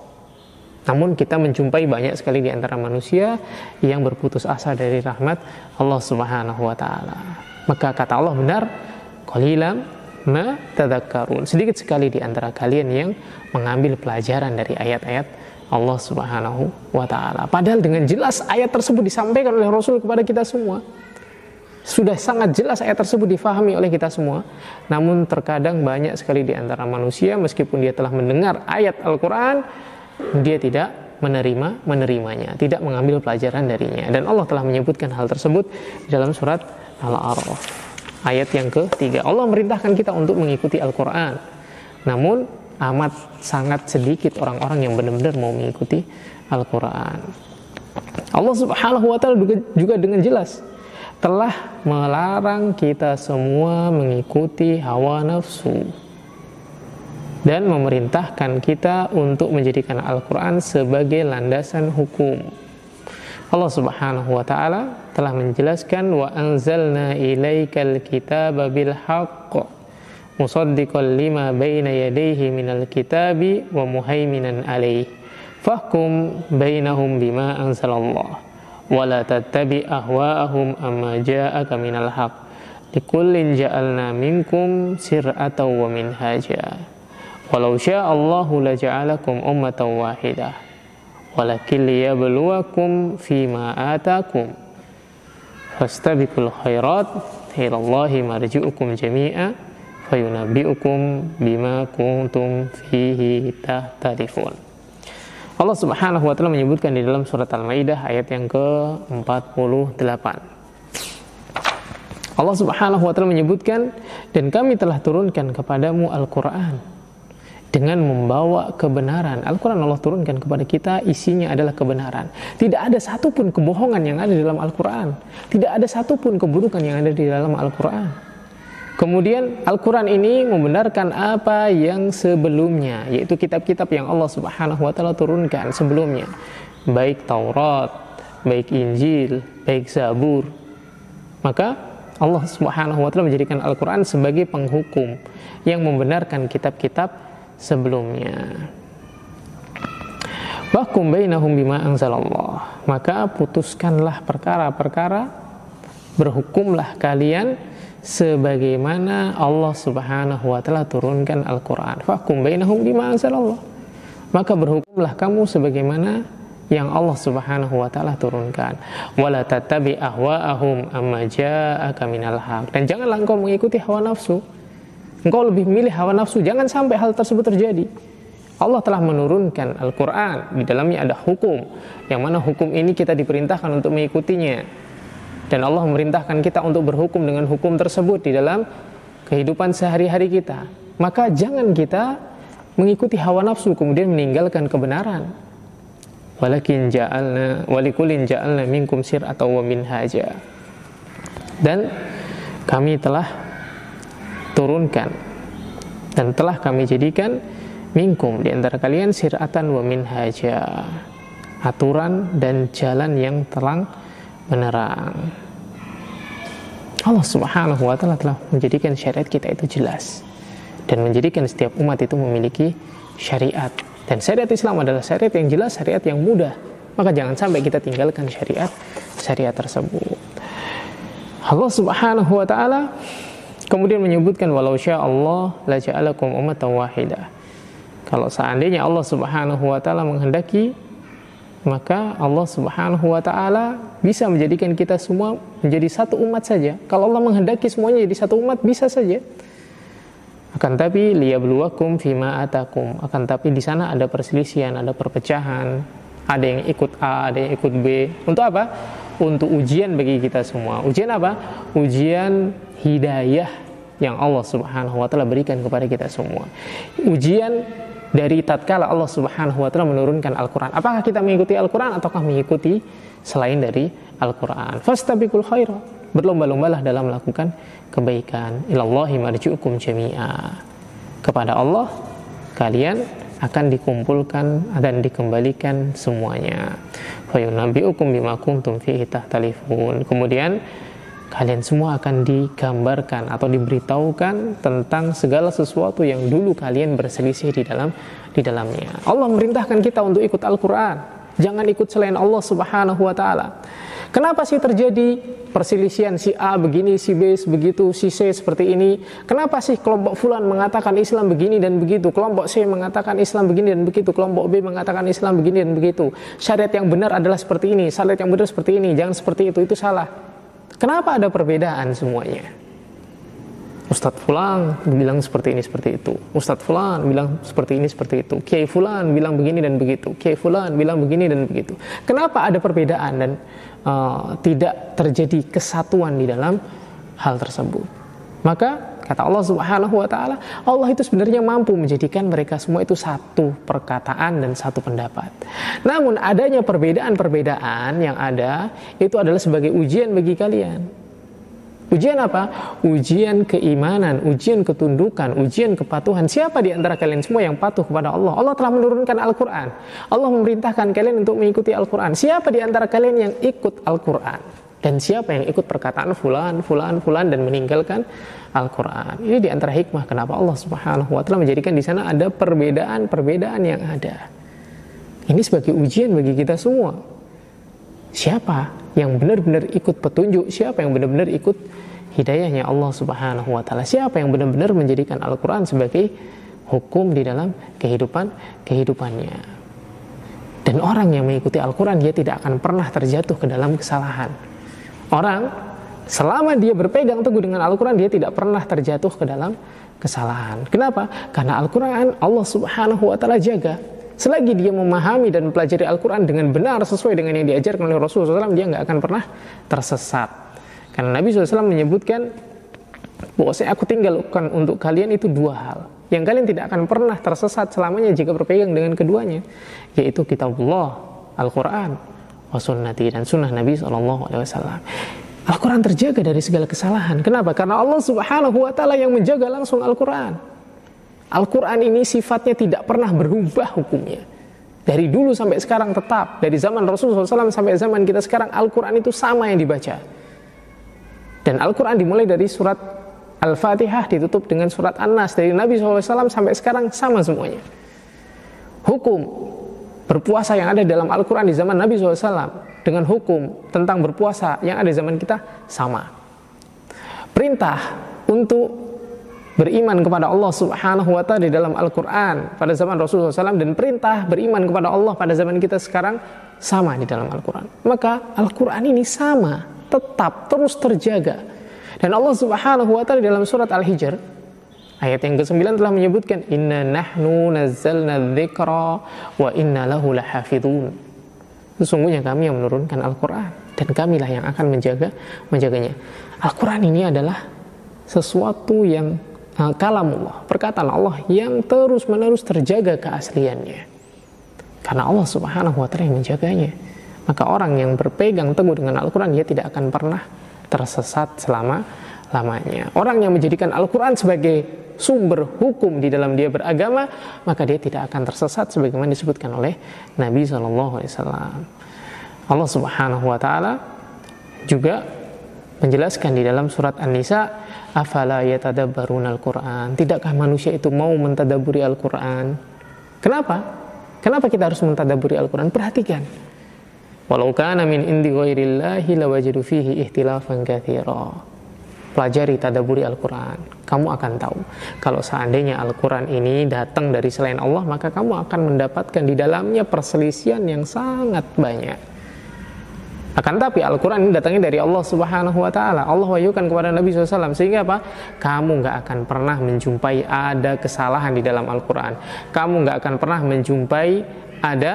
Namun kita menjumpai banyak sekali di antara manusia yang berputus asa dari rahmat Allah Subhanahu wa taala. Maka kata Allah benar, qalilan ma tadhakkarun. Sedikit sekali di antara kalian yang mengambil pelajaran dari ayat-ayat Allah Subhanahu wa taala. Padahal dengan jelas ayat tersebut disampaikan oleh Rasul kepada kita semua. Sudah sangat jelas ayat tersebut difahami oleh kita semua. Namun terkadang banyak sekali di antara manusia meskipun dia telah mendengar ayat Al-Qur'an, dia tidak menerimanya, tidak mengambil pelajaran darinya. Dan Allah telah menyebutkan hal tersebut di dalam surat Al-A'raf ayat yang ke-3. Allah merintahkan kita untuk mengikuti Al-Qur'an. Namun amat sangat sedikit orang-orang yang benar-benar mau mengikuti Al-Qur'an. Allah Subhanahu wa taala juga dengan jelas telah melarang kita semua mengikuti hawa nafsu dan memerintahkan kita untuk menjadikan Al-Quran sebagai landasan hukum. Allah Subhanahu wa taala telah menjelaskan wa anzalna ilaikal kitaba bil haqq musaddiqan lima baina yadayhi minal kitabi wa muhaiminan alaihi fahkum bainahum bima anzalallah wala tattabi ahwa'ahum amma ja'aka minal haq likullin ja'alna minkum sir'atan wa minhaja walau sya'allahu laja'alakum ummatan wahidah walakin liyabluwakum fima atakum fastabiqul khairat ilallahi marji'ukum jami'a fayunabbi'ukum bima kuntum fihi tahtalifun. Allah Subhanahu wa taala menyebutkan di dalam surat Al-Maidah ayat yang ke-48. Allah Subhanahu wa taala menyebutkan, dan kami telah turunkan kepadamu Al-Qur'an dengan membawa kebenaran. Al-Qur'an Allah turunkan kepada kita, isinya adalah kebenaran. Tidak ada satupun kebohongan yang ada di dalam Al-Qur'an. Tidak ada satupun keburukan yang ada di dalam Al-Qur'an. Kemudian Al-Quran ini membenarkan apa yang sebelumnya, yaitu kitab-kitab yang Allah Subhanahu wa taala turunkan sebelumnya, baik Taurat, baik Injil, baik Zabur. Maka Allah Subhanahu wa taala menjadikan Al-Quran sebagai penghukum yang membenarkan kitab-kitab sebelumnya. Wahkum bainahum bima anzalallah. Maka putuskanlah perkara-perkara, berhukumlah kalian sebagaimana Allah Subhanahu wa taala turunkan Al-Qur'an. Fahkum bainahum bima anzalallah. Maka berhukumlah kamu sebagaimana yang Allah Subhanahu wa taala turunkan. Wala tattabi ahwa'ahum amma ja'aka minal haq. Dan janganlah engkau mengikuti hawa nafsu. Engkau lebih memilih hawa nafsu, jangan sampai hal tersebut terjadi. Allah telah menurunkan Al-Qur'an, di dalamnya ada hukum, yang mana hukum ini kita diperintahkan untuk mengikutinya. Dan Allah memerintahkan kita untuk berhukum dengan hukum tersebut di dalam kehidupan sehari-hari kita. Maka jangan kita mengikuti hawa nafsu kemudian meninggalkan kebenaran. Walikullin ja'alna minkum sir'atan wa minhaja. Dan kami telah turunkan dan telah kami jadikan minkum di antara kalian sir'atan wa minhaja, aturan dan jalan yang terang menerang. Allah Subhanahu wa taala telah menjadikan syariat kita itu jelas dan menjadikan setiap umat itu memiliki syariat, dan syariat Islam adalah syariat yang jelas, syariat yang mudah. Maka jangan sampai kita tinggalkan syariat tersebut. Allah Subhanahu wa taala kemudian menyebutkan walau sya'allah la ja'alakum ummatan wahidah. Kalau seandainya Allah Subhanahu wa taala menghendaki, maka Allah Subhanahu wa taala bisa menjadikan kita semua menjadi satu umat saja. Kalau Allah menghendaki semuanya jadi satu umat, bisa saja. Akan tapi liyabluwakum fima atakum. Akan tapi di sana ada perselisihan, ada perpecahan. Ada yang ikut A, ada yang ikut B. Untuk apa? Untuk ujian bagi kita semua. Ujian apa? Ujian hidayah yang Allah Subhanahu wa taala berikan kepada kita semua. Ujian dari tatkala Allah Subhanahu wa taala menurunkan Al-Qur'an. Apakah kita mengikuti Al-Qur'an ataukah mengikuti selain dari Al-Qur'an? Fastabiqul khairat. Berlomba-lombalah dalam melakukan kebaikan. Ilallahi marji'ukum jami'a. Kepada Allah kalian akan dikumpulkan dan dikembalikan semuanya. Fa yunabbi'ukum bima kuntum fihi tahtalifun. Kemudian kalian semua akan digambarkan atau diberitahukan tentang segala sesuatu yang dulu kalian berselisih di dalamnya. Allah memerintahkan kita untuk ikut Al-Qur'an. Jangan ikut selain Allah Subhanahu wa taala. Kenapa sih terjadi perselisihan si A begini, si B begitu, si C seperti ini? Kenapa sih kelompok fulan mengatakan Islam begini dan begitu, kelompok C mengatakan Islam begini dan begitu, kelompok B mengatakan Islam begini dan begitu? Syariat yang benar adalah seperti ini, syariat yang benar seperti ini, jangan seperti itu salah. Kenapa ada perbedaan semuanya? Ustadz Fulan bilang seperti ini, seperti itu. Ustadz Fulan bilang seperti ini, seperti itu. Kiai Fulan bilang begini dan begitu. Kiai Fulan bilang begini dan begitu. Kenapa ada perbedaan dan tidak terjadi kesatuan di dalam hal tersebut? Maka kata Allah Subhanahu wa taala, Allah itu sebenarnya mampu menjadikan mereka semua itu satu perkataan dan satu pendapat. Namun adanya perbedaan-perbedaan yang ada itu adalah sebagai ujian bagi kalian. Ujian apa? Ujian keimanan, ujian ketundukan, ujian kepatuhan. Siapa di antara kalian semua yang patuh kepada Allah? Allah telah menurunkan Al-Quran. Allah memerintahkan kalian untuk mengikuti Al-Quran. Siapa di antara kalian yang ikut Al-Quran? Dan siapa yang ikut perkataan fulan dan meninggalkan Al-Quran? Ini di antara hikmah kenapa Allah Subhanahu wa taala menjadikan di sana ada perbedaan-perbedaan yang ada. Ini sebagai ujian bagi kita semua. Siapa yang benar-benar ikut petunjuk? Siapa yang benar-benar ikut hidayahnya Allah Subhanahu wa taala? Siapa yang benar-benar menjadikan Al-Quran sebagai hukum di dalam kehidupannya? Dan orang yang mengikuti Al-Quran, dia tidak akan pernah terjatuh ke dalam kesalahan. Orang selama dia berpegang teguh dengan Al-Quran, dia tidak pernah terjatuh ke dalam kesalahan. Kenapa? Karena Al-Quran Allah Subhanahu wa taala jaga. Selagi dia memahami dan mempelajari Al-Quran dengan benar sesuai dengan yang diajarkan oleh Rasulullah SAW, dia nggak akan pernah tersesat. Karena Nabi SAW menyebutkan bahwasanya aku tinggalkan untuk kalian itu dua hal yang kalian tidak akan pernah tersesat selamanya jika berpegang dengan keduanya, yaitu kitabullah, Al-Quran, wa sunnati, dan sunnah Nabi SAW. Al-Quran terjaga dari segala kesalahan. Kenapa? Karena Allah Subhanahu wa taala yang menjaga langsung Al-Quran. Al-Quran ini sifatnya tidak pernah berubah hukumnya. Dari dulu sampai sekarang tetap. Dari zaman Rasulullah SAW sampai zaman kita sekarang, Al-Quran itu sama yang dibaca. Dan Al-Quran dimulai dari surat Al-Fatihah ditutup dengan surat An-Nas. Dari Nabi SAW sampai sekarang sama semuanya. Hukum berpuasa yang ada dalam Al-Quran di zaman Nabi SAW dengan hukum tentang berpuasa yang ada di zaman kita sama. Perintah untuk beriman kepada Allah Subhanahu wa taala di dalam Al-Quran pada zaman Rasulullah SAW dan perintah beriman kepada Allah pada zaman kita sekarang sama di dalam Al-Quran. Maka Al-Quran ini sama, tetap, terus terjaga. Dan Allah Subhanahu wa taala di dalam surat Al-Hijr ayat yang ke-9 telah menyebutkan, inna nahnu nazzalna dzikra wa inna lahu lahafidun. Sesungguhnya kami yang menurunkan Al-Quran dan kamilah yang akan menjaganya. Al-Quran ini adalah sesuatu yang kalamullah, perkataan Allah yang terus-menerus terjaga keasliannya. Karena Allah Subhanahu wa taala yang menjaganya. Maka orang yang berpegang teguh dengan Al-Quran, dia tidak akan pernah tersesat selama-lamanya. Orang yang menjadikan Al-Quran sebagai sumber hukum di dalam dia beragama, maka dia tidak akan tersesat sebagaimana disebutkan oleh Nabi SAW. Allah Subhanahu wa taala juga menjelaskan di dalam surat An-Nisa, afala yatadabbaruna al-Quran, tidakkah manusia itu mau mentadabburi Al-Quran? Kenapa? Kenapa kita harus mentadabburi Al-Quran? Perhatikan, walau kana min indi ghairillahi lawajadu fihi ikhtilafan katsira. Pelajari, tadabburi Al-Quran, kamu akan tahu kalau seandainya Al-Quran ini datang dari selain Allah, maka kamu akan mendapatkan di dalamnya perselisihan yang sangat banyak. Akan tapi Al-Quran ini datangnya dari Allah Subhanahu wa Ta'ala. Allah wahyukan kepada Nabi SAW, sehingga apa? Kamu gak akan pernah menjumpai ada kesalahan di dalam Al-Quran. Kamu gak akan pernah menjumpai ada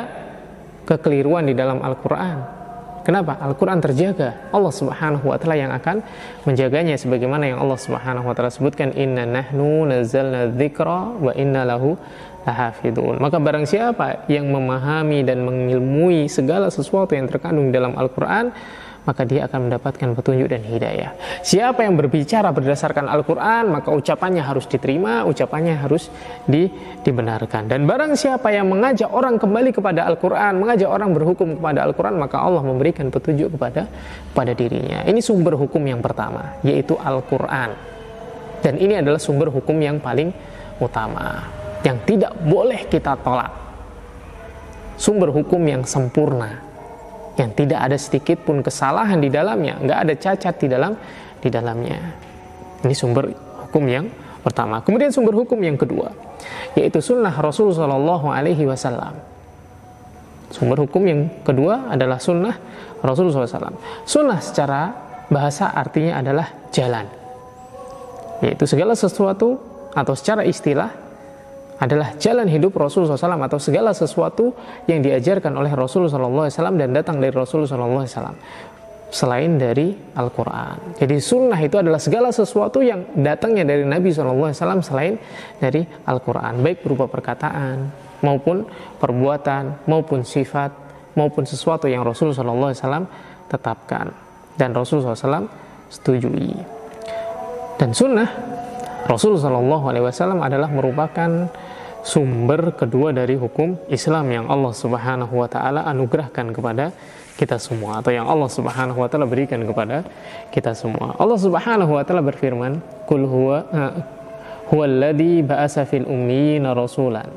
kekeliruan di dalam Al-Quran. Kenapa? Al-Quran terjaga. Allah Subhanahu wa Ta'ala yang akan menjaganya, sebagaimana yang Allah Subhanahu wa Ta'ala sebutkan, inna nahnu nazzalna dzikra wa inna lahu lahafidun. Maka barang siapa yang memahami dan mengilmui segala sesuatu yang terkandung dalam Al-Quran, maka dia akan mendapatkan petunjuk dan hidayah. Siapa yang berbicara berdasarkan Al-Quran, maka ucapannya harus diterima, ucapannya harus dibenarkan. Dan barang siapa yang mengajak orang kembali kepada Al-Quran, mengajak orang berhukum kepada Al-Quran, maka Allah memberikan petunjuk kepada dirinya. Ini sumber hukum yang pertama, yaitu Al-Quran. Dan ini adalah sumber hukum yang paling utama, yang tidak boleh kita tolak. Sumber hukum yang sempurna, yang tidak ada sedikit pun kesalahan di dalamnya, nggak ada cacat di dalamnya. Ini sumber hukum yang pertama. Kemudian sumber hukum yang kedua, yaitu sunnah Rasul Shallallahu Alaihi Wasallam. Sumber hukum yang kedua adalah sunnah Rasul SAW. Sunnah secara bahasa artinya adalah jalan, yaitu segala sesuatu atau secara istilah adalah jalan hidup Rasulullah SAW, atau segala sesuatu yang diajarkan oleh Rasulullah SAW dan datang dari Rasulullah SAW selain dari Al-Quran. Jadi sunnah itu adalah segala sesuatu yang datangnya dari Nabi SAW selain dari Al-Quran, baik berupa perkataan maupun perbuatan maupun sifat maupun sesuatu yang Rasulullah SAW tetapkan dan Rasulullah SAW setujui. Dan sunnah Rasulullah SAW adalah merupakan sumber kedua dari hukum Islam yang Allah Subhanahu wa Ta'ala anugerahkan kepada kita semua, atau yang Allah Subhanahu wa Ta'ala berikan kepada kita semua. Allah Subhanahu wa Ta'ala berfirman, "Qul huwallazi ba'asa fil ummiyina rasulan."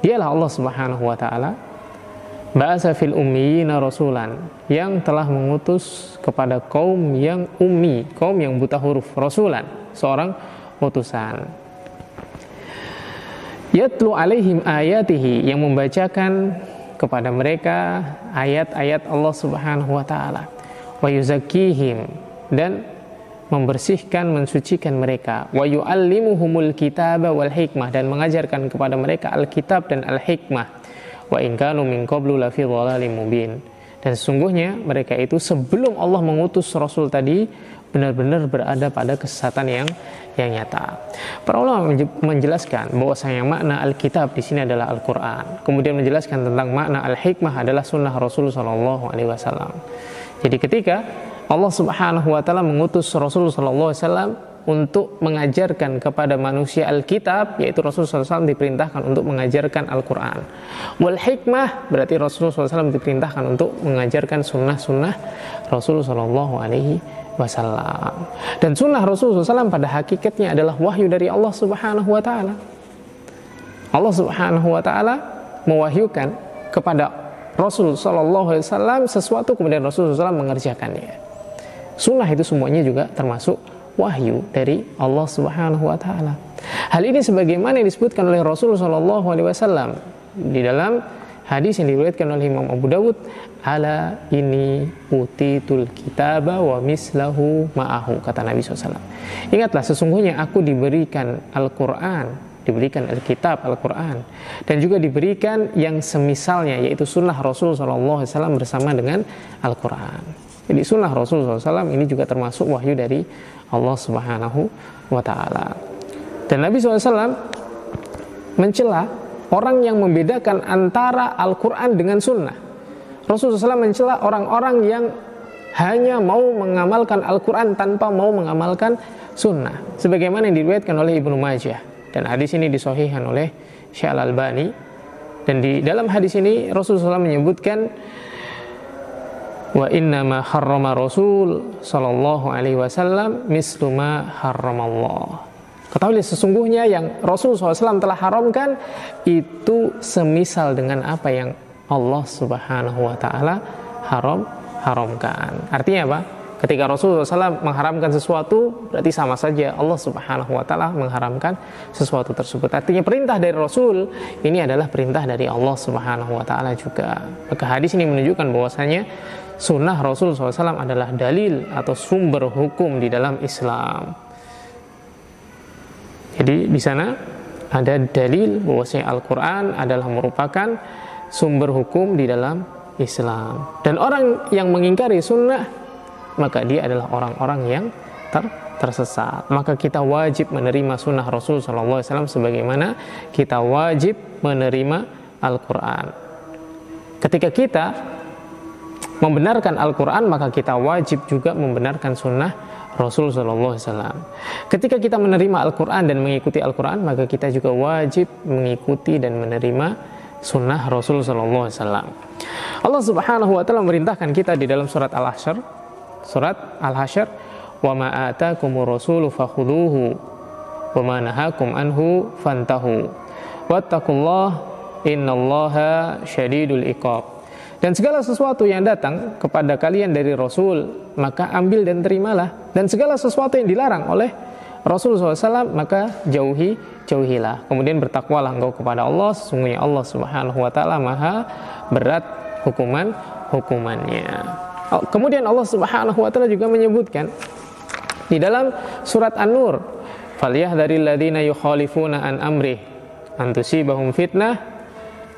Dialah Allah Subhanahu wa Ta'ala, ba'asa fil ummiyina rasulan, yang telah mengutus kepada kaum yang ummi, kaum yang buta huruf, rasulan, seorang utusan. Yatlu alaihim ayatihi, yang membacakan kepada mereka ayat-ayat Allah Subhanahu wa Ta'ala, wa yuzakkihim, dan membersihkan, mensucikan mereka, wa yu'allimuhumul kitaba wal hikmah, dan mengajarkan kepada mereka Alkitab dan Al-Hikmah, wa in kanu min qablu lafi dhalalim mubin. Dan sesungguhnya mereka itu sebelum Allah mengutus Rasul tadi benar-benar berada pada kesesatan yang nyata. Para ulama menjelaskan bahwasanya makna Alkitab di sini adalah Al-Quran. Kemudian menjelaskan tentang makna Al-Hikmah adalah sunnah Rasul Shallallahu Alaihi Wasallam. Jadi ketika Allah Subhanahu Wa Taala mengutus Rasul Shallallahu Alaihi Wasallam untuk mengajarkan kepada manusia Alkitab, yaitu Rasul SAW diperintahkan untuk mengajarkan Al-Quran. Wal hikmah berarti Rasul SAW diperintahkan untuk mengajarkan sunnah-sunnah Rasul SAW. Dan sunnah Rasul SAW pada hakikatnya adalah wahyu dari Allah Subhanahu Wa Taala. Allah Subhanahu Wa Taala mewahyukan kepada Rasul SAW sesuatu, kemudian Rasul SAW mengerjakannya. Sunnah itu semuanya juga termasuk wahyu dari Allah Subhanahu wa Ta'ala. Hal ini sebagaimana yang disebutkan oleh Rasul sallallahu alaihi wasallam di dalam hadis yang diriwayatkan oleh Imam Abu Dawud, ala ini utitul kitaba wa mislahu ma'ahu, kata Nabi SAW. Ingatlah, sesungguhnya aku diberikan Al-Quran, diberikan Alkitab, Al-Quran, dan juga diberikan yang semisalnya, yaitu sunnah Rasul sallallahu alaihi wasallam bersama dengan Al-Quran. Jadi sunnah Rasul SAW ini juga termasuk wahyu dari Allah Subhanahu wa Ta'ala. Dan Nabi SAW mencela orang yang membedakan antara Al-Quran dengan sunnah. Rasul SAW mencela orang-orang yang hanya mau mengamalkan Al-Quran tanpa mau mengamalkan sunnah, sebagaimana yang diriwayatkan oleh Ibnu Majah. Dan hadis ini disahihkan oleh Syekh Al-Albani. Dan di dalam hadis ini Rasul SAW menyebutkan, wa inna ma harrama Rasul sallallahu alaihi wasallam mislu ma harramallah. Ketahuilah, sesungguhnya yang Rasul SAW telah haramkan itu semisal dengan apa yang Allah Subhanahu wa Ta'ala haramkan. Artinya apa? Ketika Rasul SAW mengharamkan sesuatu, berarti sama saja Allah Subhanahu wa Ta'ala mengharamkan sesuatu tersebut. Artinya perintah dari Rasul ini adalah perintah dari Allah Subhanahu wa Ta'ala juga. Maka hadis ini menunjukkan bahwasanya sunnah Rasul SAW adalah dalil atau sumber hukum di dalam Islam. Jadi di sana ada dalil bahwasanya Al-Quran adalah merupakan sumber hukum di dalam Islam. Dan orang yang mengingkari sunnah, maka dia adalah orang-orang yang tersesat. Maka kita wajib menerima sunnah Rasul SAW sebagaimana kita wajib menerima Al-Quran. Ketika kita membenarkan Al-Quran, maka kita wajib juga membenarkan sunnah Rasul SAW. Ketika kita menerima Al-Quran dan mengikuti Al-Quran, maka kita juga wajib mengikuti dan menerima sunnah Rasul SAW. Allah Subhanahu wa Ta'ala memerintahkan kita di dalam surat Al-Hasyr, wa ma atakumur rasulu fakhuduhu wa ma nahakum anhu fantahu wattaqullaha innallaha syadidul iqab. Dan segala sesuatu yang datang kepada kalian dari Rasul, maka ambil dan terimalah. Dan segala sesuatu yang dilarang oleh Rasul SAW, maka jauhilah. Kemudian bertakwalah engkau kepada Allah, sesungguhnya Allah Subhanahu wa Ta'ala maha berat hukumannya. Kemudian Allah Subhanahu wa Ta'ala juga menyebutkan di dalam surat An-Nur, falyahdharil ladzina yukhalifuna an amrih an tusibahum fitnah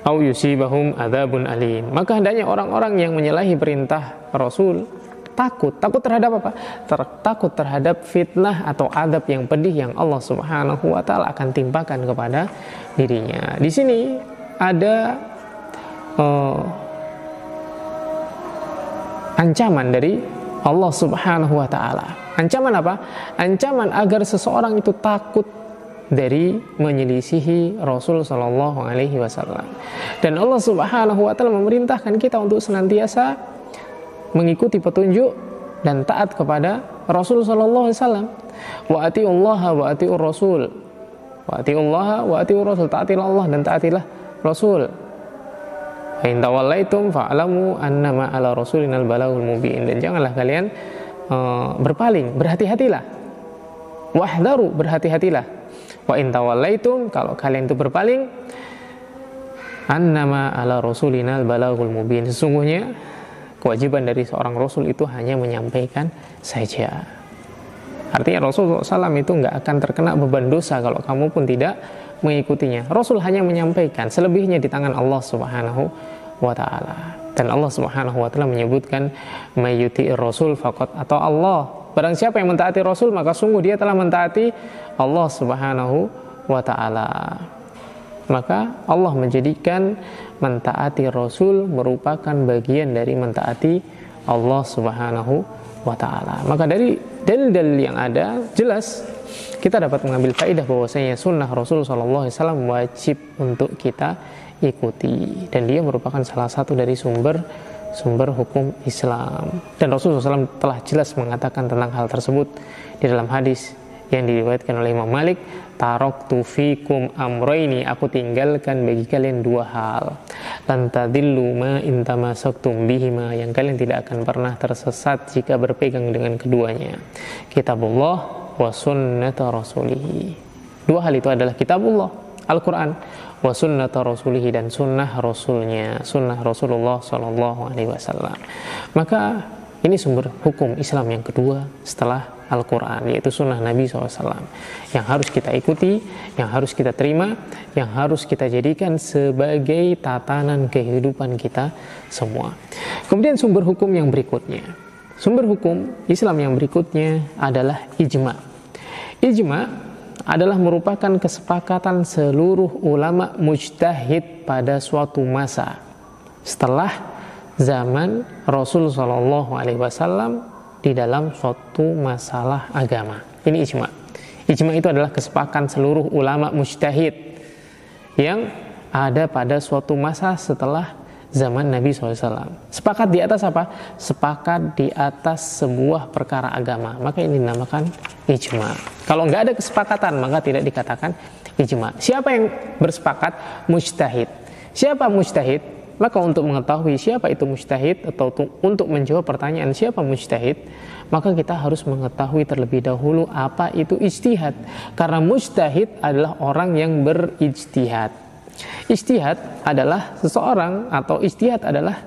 au yusibahum adzabun alim. Maka hendaknya orang-orang yang menyalahi perintah Rasul takut terhadap apa? Takut terhadap fitnah atau adab yang pedih yang Allah Subhanahu wa Ta'ala akan timpakan kepada dirinya. Di sini ada ancaman dari Allah Subhanahu wa Ta'ala. Ancaman apa? Ancaman agar seseorang itu takut dari menyelisihi Rasul Sallallahu Alaihi Wasallam. Dan Allah Subhanahu Wa Taala memerintahkan kita untuk senantiasa mengikuti petunjuk dan taat kepada Rasul Sallallahu Alaihi Wasallam. Wa atiullaha wa atiur Rasul. Wa atiullaha wa atiur Rasul. Taatilah Allah dan taatilah Rasul. Fa in tawallaitum fa'lamu annama ala rasulinal balaghul mubin. Dan janganlah kalian berpaling, berhati-hatilah. Wahdharu, berhati-hatilah. Wa in tawallaitum, kalau kalian itu berpaling, annama ala rasulinal balaghul mubin. Sesungguhnya kewajiban dari seorang rasul itu hanya menyampaikan saja. Artinya Rasul SAW itu nggak akan terkena beban dosa kalau kamu pun tidak mengikutinya. Rasul hanya menyampaikan, selebihnya di tangan Allah Subhanahu wa Ta'ala. Dan Allah Subhanahu wa Ta'ala menyebutkan mayyuti'ir rasul faqad atau Allah. Barang siapa yang mentaati Rasul, maka sungguh dia telah mentaati Allah Subhanahu wa Ta'ala. Maka Allah menjadikan mentaati Rasul merupakan bagian dari mentaati Allah Subhanahu wa Ta'ala. Maka dari dalil-dalil yang ada, jelas kita dapat mengambil faedah bahwasanya sunnah Rasul SAW wajib untuk kita ikuti. Dan dia merupakan salah satu dari sumber hukum Islam. Dan Rasulullah SAW telah jelas mengatakan tentang hal tersebut di dalam hadis yang diriwayatkan oleh Imam Malik, taraktu fikum amroini, aku tinggalkan bagi kalian dua hal, lan tadillu ma in tamassaktum bihima, yang kalian tidak akan pernah tersesat jika berpegang dengan keduanya, kitabullah wa sunnata rasulih. Dua hal itu adalah kitabullah, Al-Quran, wa sunnata rasulihi, dan sunnah rasulnya, sunnah Rasulullah Sallallahu Alaihi Wasallam. Maka ini sumber hukum Islam yang kedua setelah Al-Quran, yaitu sunnah Nabi SAW, yang harus kita ikuti, yang harus kita terima, yang harus kita jadikan sebagai tatanan kehidupan kita semua. Kemudian sumber hukum yang berikutnya, sumber hukum Islam yang berikutnya adalah ijma. Ijma adalah merupakan kesepakatan seluruh ulama mujtahid pada suatu masa setelah zaman Rasul Shallallahu Alaihi Wasallam di dalam suatu masalah agama. Ini ijma. Ijma itu adalah kesepakatan seluruh ulama mujtahid yang ada pada suatu masa setelah zaman Nabi SAW. Sepakat di atas apa? Sepakat di atas sebuah perkara agama. Maka ini dinamakan ijma. Kalau nggak ada kesepakatan, maka tidak dikatakan ijma. Siapa yang bersepakat? Mujtahid. Siapa mujtahid? Maka untuk mengetahui siapa itu mujtahid, atau untuk menjawab pertanyaan siapa mujtahid, maka kita harus mengetahui terlebih dahulu apa itu ijtihad. Karena mujtahid adalah orang yang berijtihad. Ijtihad adalah seseorang, atau ijtihad adalah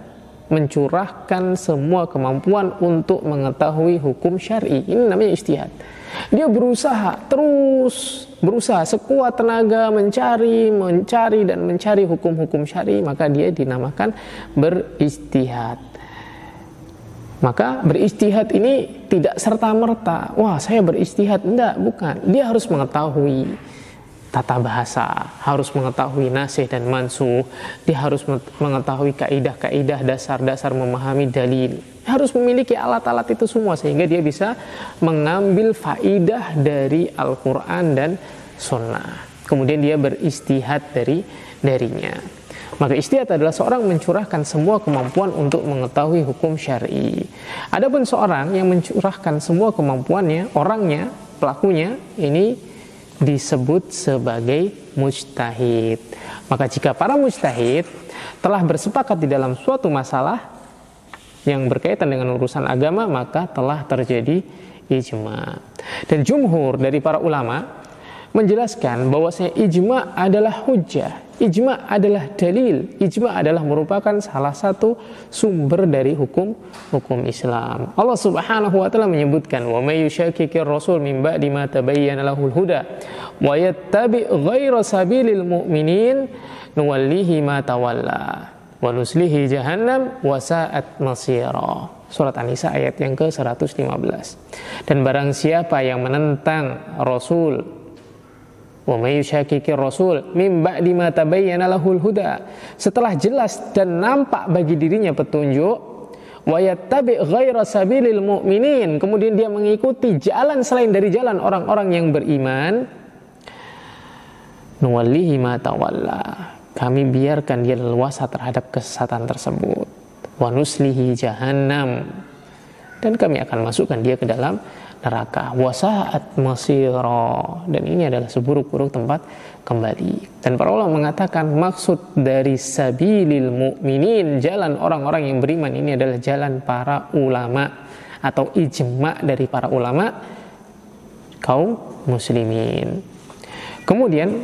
mencurahkan semua kemampuan untuk mengetahui hukum syar'i. Ini namanya ijtihad. Dia terus berusaha sekuat tenaga mencari hukum-hukum syar'i, maka dia dinamakan berijtihad. Maka berijtihad ini tidak serta-merta, wah saya berijtihad, bukan. Dia harus mengetahui tata bahasa, harus mengetahui nasih dan mansuh, dia harus mengetahui kaidah-kaidah dasar-dasar memahami dalil, harus memiliki alat-alat itu semua sehingga dia bisa mengambil faidah dari Al-Quran dan Sunnah. Kemudian dia berijtihad darinya. Maka ijtihad adalah seorang mencurahkan semua kemampuan untuk mengetahui hukum syar'i. Adapun seorang yang mencurahkan semua kemampuannya, orangnya, pelakunya, ini disebut sebagai mujtahid. Maka jika para mujtahid telah bersepakat di dalam suatu masalah yang berkaitan dengan urusan agama, maka telah terjadi ijma. Dan jumhur dari para ulama menjelaskan bahwasanya ijma adalah hujjah, ijma adalah dalil, ijma adalah merupakan salah satu sumber dari hukum Islam. Allah Subhanahu wa taala menyebutkan, "Wa may yushakkikir rasul min ba'di ma tabayyana lahul huda wa yattabi' ghaira sabilil mu'minin nuwallihi ma tawalla wa nuslihi jahannam wa sa'at masira." Surat An-Nisa ayat yang ke-115. Dan barang siapa yang menentang Rasul, wa may yushakkikir rasul min ba'di ma tabayyana lahul huda, setelah jelas dan nampak bagi dirinya petunjuk, wa yattabi' ghaira sabilil mu'minin, kemudian dia mengikuti jalan selain dari jalan orang-orang yang beriman, nuwallihi ma tawalla, kami biarkan dia leluasa terhadap kesesatan tersebut, wa nuslihi jahannam, dan kami akan masukkan dia ke dalam neraka, wasaat masira, dan ini adalah seburuk-buruk tempat kembali. Dan para ulama mengatakan maksud dari sabilil mu'minin, jalan orang-orang yang beriman, ini adalah jalan para ulama atau ijma dari para ulama kaum muslimin. Kemudian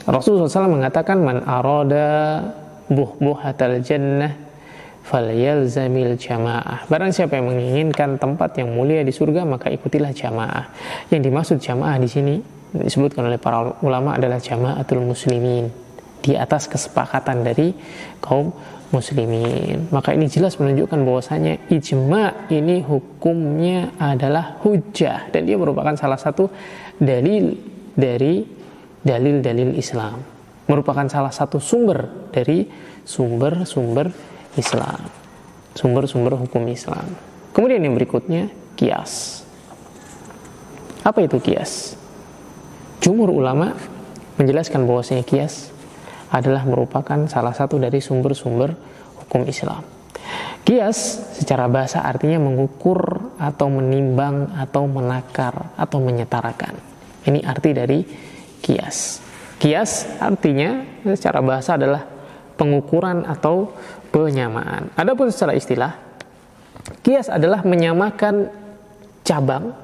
Rasulullah SAW mengatakan, man arada buhbuhatal jannah falyalzamil jamaah. Barang siapa yang menginginkan tempat yang mulia di surga, maka ikutilah jamaah. Yang dimaksud jamaah di sini disebutkan oleh para ulama adalah jamaatul muslimin, di atas kesepakatan dari kaum muslimin. Maka ini jelas menunjukkan bahwasanya ijma ini hukumnya adalah hujjah, dan dia merupakan salah satu dalil dari dalil-dalil Islam, merupakan salah satu sumber dari sumber-sumber Islam, sumber-sumber hukum Islam. Kemudian yang berikutnya, qiyas. Apa itu qiyas? Jumhur ulama menjelaskan bahwasanya qiyas adalah merupakan salah satu dari sumber-sumber hukum Islam. Qiyas secara bahasa artinya mengukur atau menimbang atau menakar atau menyetarakan. Ini arti dari qiyas. Qiyas artinya secara bahasa adalah pengukuran atau penyamaan. Adapun secara istilah, qiyas adalah menyamakan cabang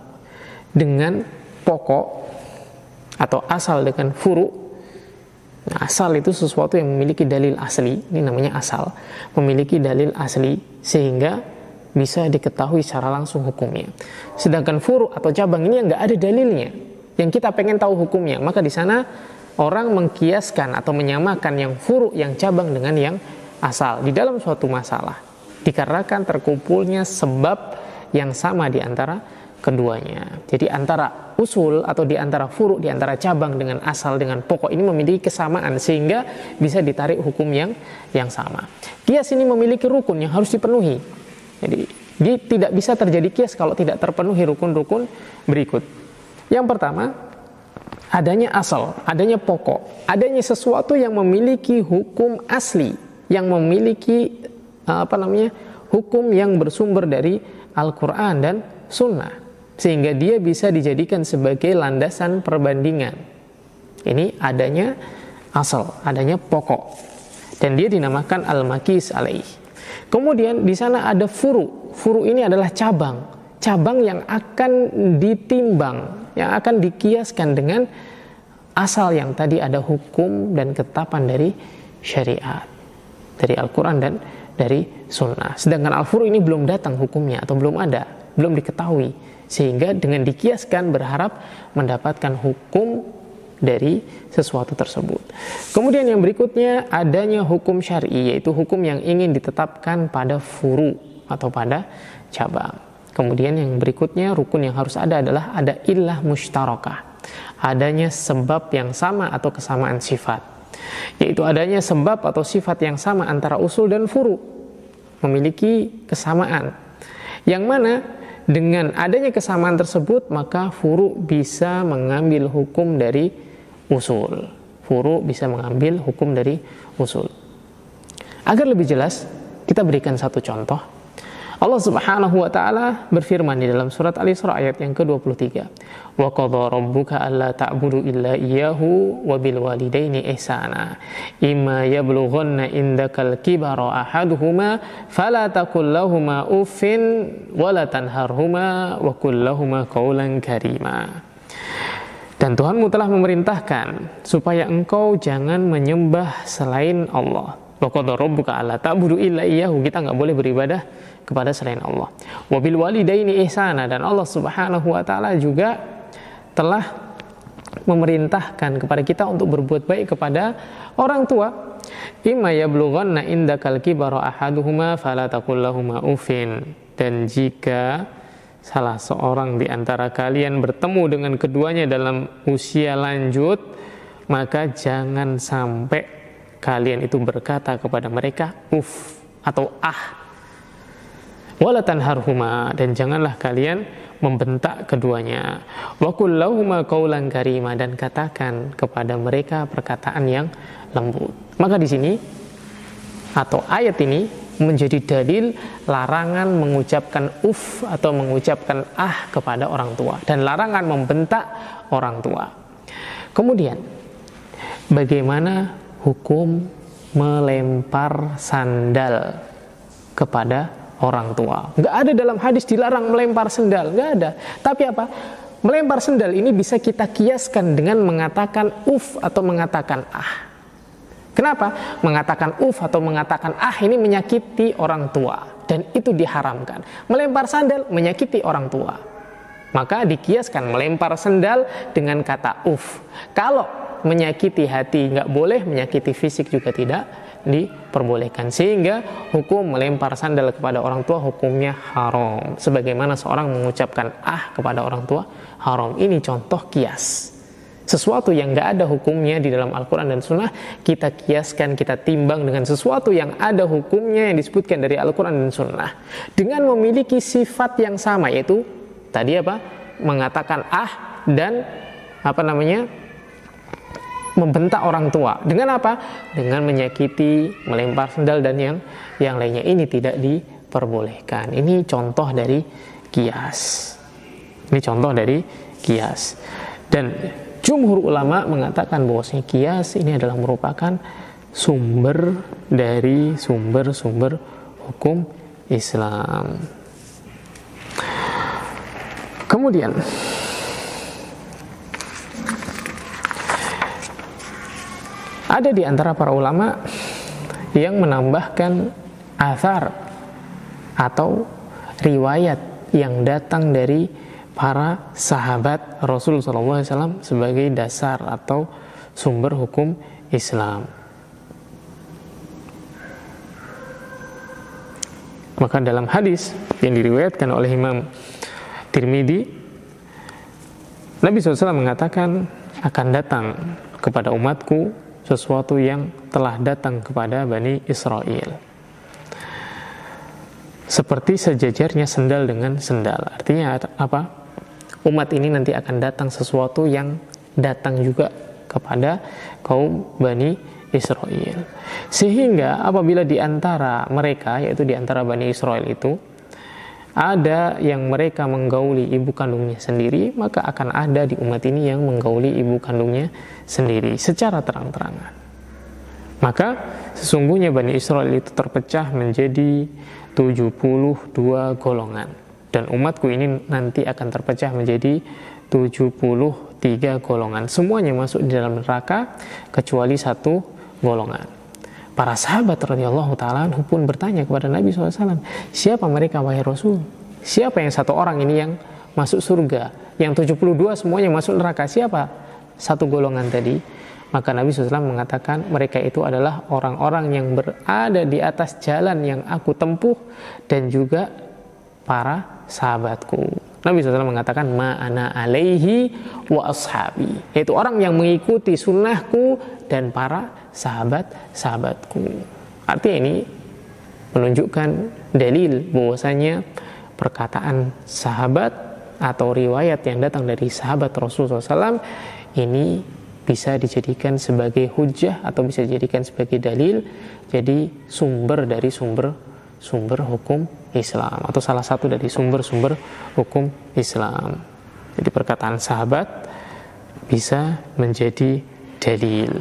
dengan pokok atau asal dengan furu. Nah, asal itu sesuatu yang memiliki dalil asli, ini namanya asal, memiliki dalil asli sehingga bisa diketahui secara langsung hukumnya. Sedangkan furu atau cabang ini yang nggak ada dalilnya, yang kita pengen tahu hukumnya, maka di sana orang mengkiaskan atau menyamakan yang furu, yang cabang dengan yang asal di dalam suatu masalah, dikarenakan terkumpulnya sebab yang sama di antara keduanya. Jadi antara usul atau di antara furu, di antara cabang dengan asal dengan pokok ini memiliki kesamaan sehingga bisa ditarik hukum yang sama. Qiyas ini memiliki rukun yang harus dipenuhi. Jadi tidak bisa terjadi qiyas kalau tidak terpenuhi rukun-rukun berikut. Yang pertama, adanya asal, adanya pokok, adanya sesuatu yang memiliki hukum asli, yang memiliki hukum yang bersumber dari Al-Quran dan Sunnah, sehingga dia bisa dijadikan sebagai landasan perbandingan. Ini adanya asal, adanya pokok, dan dia dinamakan al-maqis alaih. Kemudian di sana ada furu. Furu ini adalah cabang yang akan ditimbang, yang akan dikiaskan dengan asal yang tadi ada hukum dan ketetapan dari syariat, dari Al-Quran dan dari sunnah. Sedangkan al-furu ini belum datang hukumnya atau belum ada, belum diketahui, sehingga dengan dikiaskan berharap mendapatkan hukum dari sesuatu tersebut. Kemudian yang berikutnya adanya hukum syar'i, yaitu hukum yang ingin ditetapkan pada furu atau pada cabang. Kemudian yang berikutnya rukun yang harus ada adalah ada illah mushtarakah, adanya sebab yang sama atau kesamaan sifat, yaitu adanya sebab atau sifat yang sama antara usul dan furu, memiliki kesamaan, yang mana dengan adanya kesamaan tersebut maka furu bisa mengambil hukum dari usul. Furu bisa mengambil hukum dari usul. Agar lebih jelas, kita berikan satu contoh. Allah Subhanahu wa taala berfirman di dalam surat Al-Isra ayat yang ke-23. Wa qadha rabbuka alla ta'budu illa iyyahu wa bil walidaini ihsana. Imma yablughanna indakal kibara ahaduhuma fala taqul lahumu uffin wa la tanharhuma wa qul lahumu qawlan karima. Dan Tuhanmu telah memerintahkan supaya engkau jangan menyembah selain Allah. Wa qadha rabbuka alla ta'budu illa iyyahu, kita enggak boleh beribadah kepada selain Allah. Wa bil walidaini ihsana, dan Allah Subhanahu wa taala juga telah memerintahkan kepada kita untuk berbuat baik kepada orang tua. Imma yablughanna indakal kibara ahaduhuma fala taqul lahumu uffin, dan jika salah seorang di antara kalian bertemu dengan keduanya dalam usia lanjut, maka jangan sampai kalian itu berkata kepada mereka uff atau wala tanharhuma, dan janganlah kalian membentak keduanya. Wa qul lahumu qawlan karima, dan katakan kepada mereka perkataan yang lembut. Maka di sini atau ayat ini menjadi dalil larangan mengucapkan uff atau mengucapkan kepada orang tua, dan larangan membentak orang tua. Kemudian bagaimana hukum melempar sandal kepada orang tua? Nggak ada dalam hadis dilarang melempar sandal, nggak ada. Tapi apa? Melempar sandal ini bisa kita kiaskan dengan mengatakan uff atau mengatakan Kenapa? Mengatakan uff atau mengatakan ini menyakiti orang tua, dan itu diharamkan. Melempar sandal menyakiti orang tua, maka dikiaskan melempar sandal dengan kata uff. Kalau menyakiti hati nggak boleh, menyakiti fisik juga tidak diperbolehkan. Sehingga hukum melempar sandal kepada orang tua hukumnya haram, sebagaimana seorang mengucapkan kepada orang tua haram. Ini contoh kias. Sesuatu yang nggak ada hukumnya di dalam Al-Quran dan Sunnah, kita kiaskan, kita timbang dengan sesuatu yang ada hukumnya yang disebutkan dari Al-Quran dan Sunnah, dengan memiliki sifat yang sama, yaitu tadi mengatakan dan membentak orang tua. Dengan apa? Dengan menyakiti, melempar sandal dan yang lainnya. Ini tidak diperbolehkan. Ini contoh dari kias. Dan jumhur ulama mengatakan bahwasanya kias ini adalah merupakan sumber dari sumber-sumber hukum Islam. Kemudian ada di antara para ulama yang menambahkan athar atau riwayat yang datang dari para sahabat Rasul SAW sebagai dasar atau sumber hukum Islam. Maka dalam hadis yang diriwayatkan oleh Imam Tirmidzi, Nabi SAW mengatakan, akan datang kepada umatku sesuatu yang telah datang kepada Bani Israel, seperti sejajarnya sendal dengan sendal. Artinya apa? Umat ini nanti akan datang sesuatu yang datang juga kepada kaum Bani Israel. Sehingga apabila di antara mereka, yaitu di antara Bani Israel itu, ada yang mereka menggauli ibu kandungnya sendiri, maka akan ada di umat ini yang menggauli ibu kandungnya sendiri secara terang-terangan. Maka sesungguhnya Bani Israel itu terpecah menjadi 72 golongan. Dan umatku ini nanti akan terpecah menjadi 73 golongan. Semuanya masuk di dalam neraka kecuali satu golongan. Para sahabat radhiyallahu ta'ala anhum pun bertanya kepada Nabi SAW, siapa mereka wahai Rasul? Siapa yang satu orang ini yang masuk surga? Yang 72 semuanya masuk neraka, siapa satu golongan tadi? Maka Nabi SAW mengatakan, mereka itu adalah orang-orang yang berada di atas jalan yang aku tempuh dan juga para sahabatku. Nabi SAW mengatakan, ma'ana alaihi wa ashabi, yaitu orang yang mengikuti sunnahku dan para sahabat-sahabatku. Artinya ini menunjukkan dalil bahwasanya perkataan sahabat atau riwayat yang datang dari sahabat Rasulullah SAW ini bisa dijadikan sebagai hujjah atau bisa dijadikan sebagai dalil, jadi sumber dari sumber hukum Islam atau salah satu dari sumber-sumber hukum Islam. Jadi perkataan sahabat bisa menjadi dalil.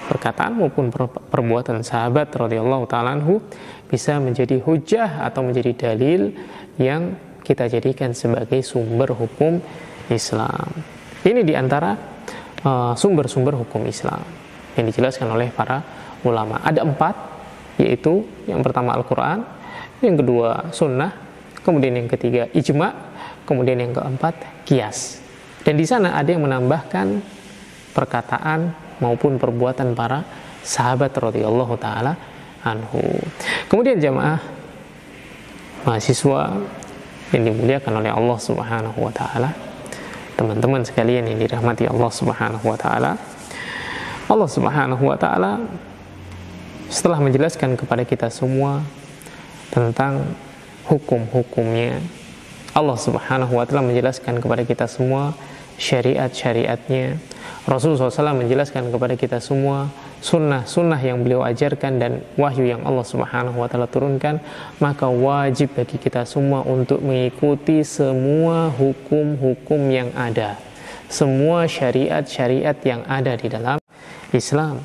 Perkataan maupun perbuatan sahabat radhiyallahu ta'ala anhu bisa menjadi hujjah atau menjadi dalil yang kita jadikan sebagai sumber hukum Islam. Ini diantara sumber-sumber hukum Islam yang dijelaskan oleh para ulama. Ada 4, yaitu yang pertama Al-Quran, yang kedua sunnah, kemudian yang ketiga ijma, kemudian yang keempat qiyas. Dan di sana ada yang menambahkan perkataan maupun perbuatan para sahabat radhiyallahu ta'ala anhu. Kemudian jamaah mahasiswa yang dimuliakan oleh Allah Subhanahu wa ta'ala, teman-teman sekalian yang dirahmati Allah Subhanahu wa ta'ala, Allah Subhanahu wa ta'ala setelah menjelaskan kepada kita semua tentang hukum-hukumnya, Allah Subhanahu wa ta'ala menjelaskan kepada kita semua syariat-syariatnya, Rasulullah SAW menjelaskan kepada kita semua sunnah-sunnah yang beliau ajarkan dan wahyu yang Allah Subhanahu wa ta'ala turunkan. Maka wajib bagi kita semua untuk mengikuti semua hukum-hukum yang ada, semua syariat-syariat yang ada di dalam Islam.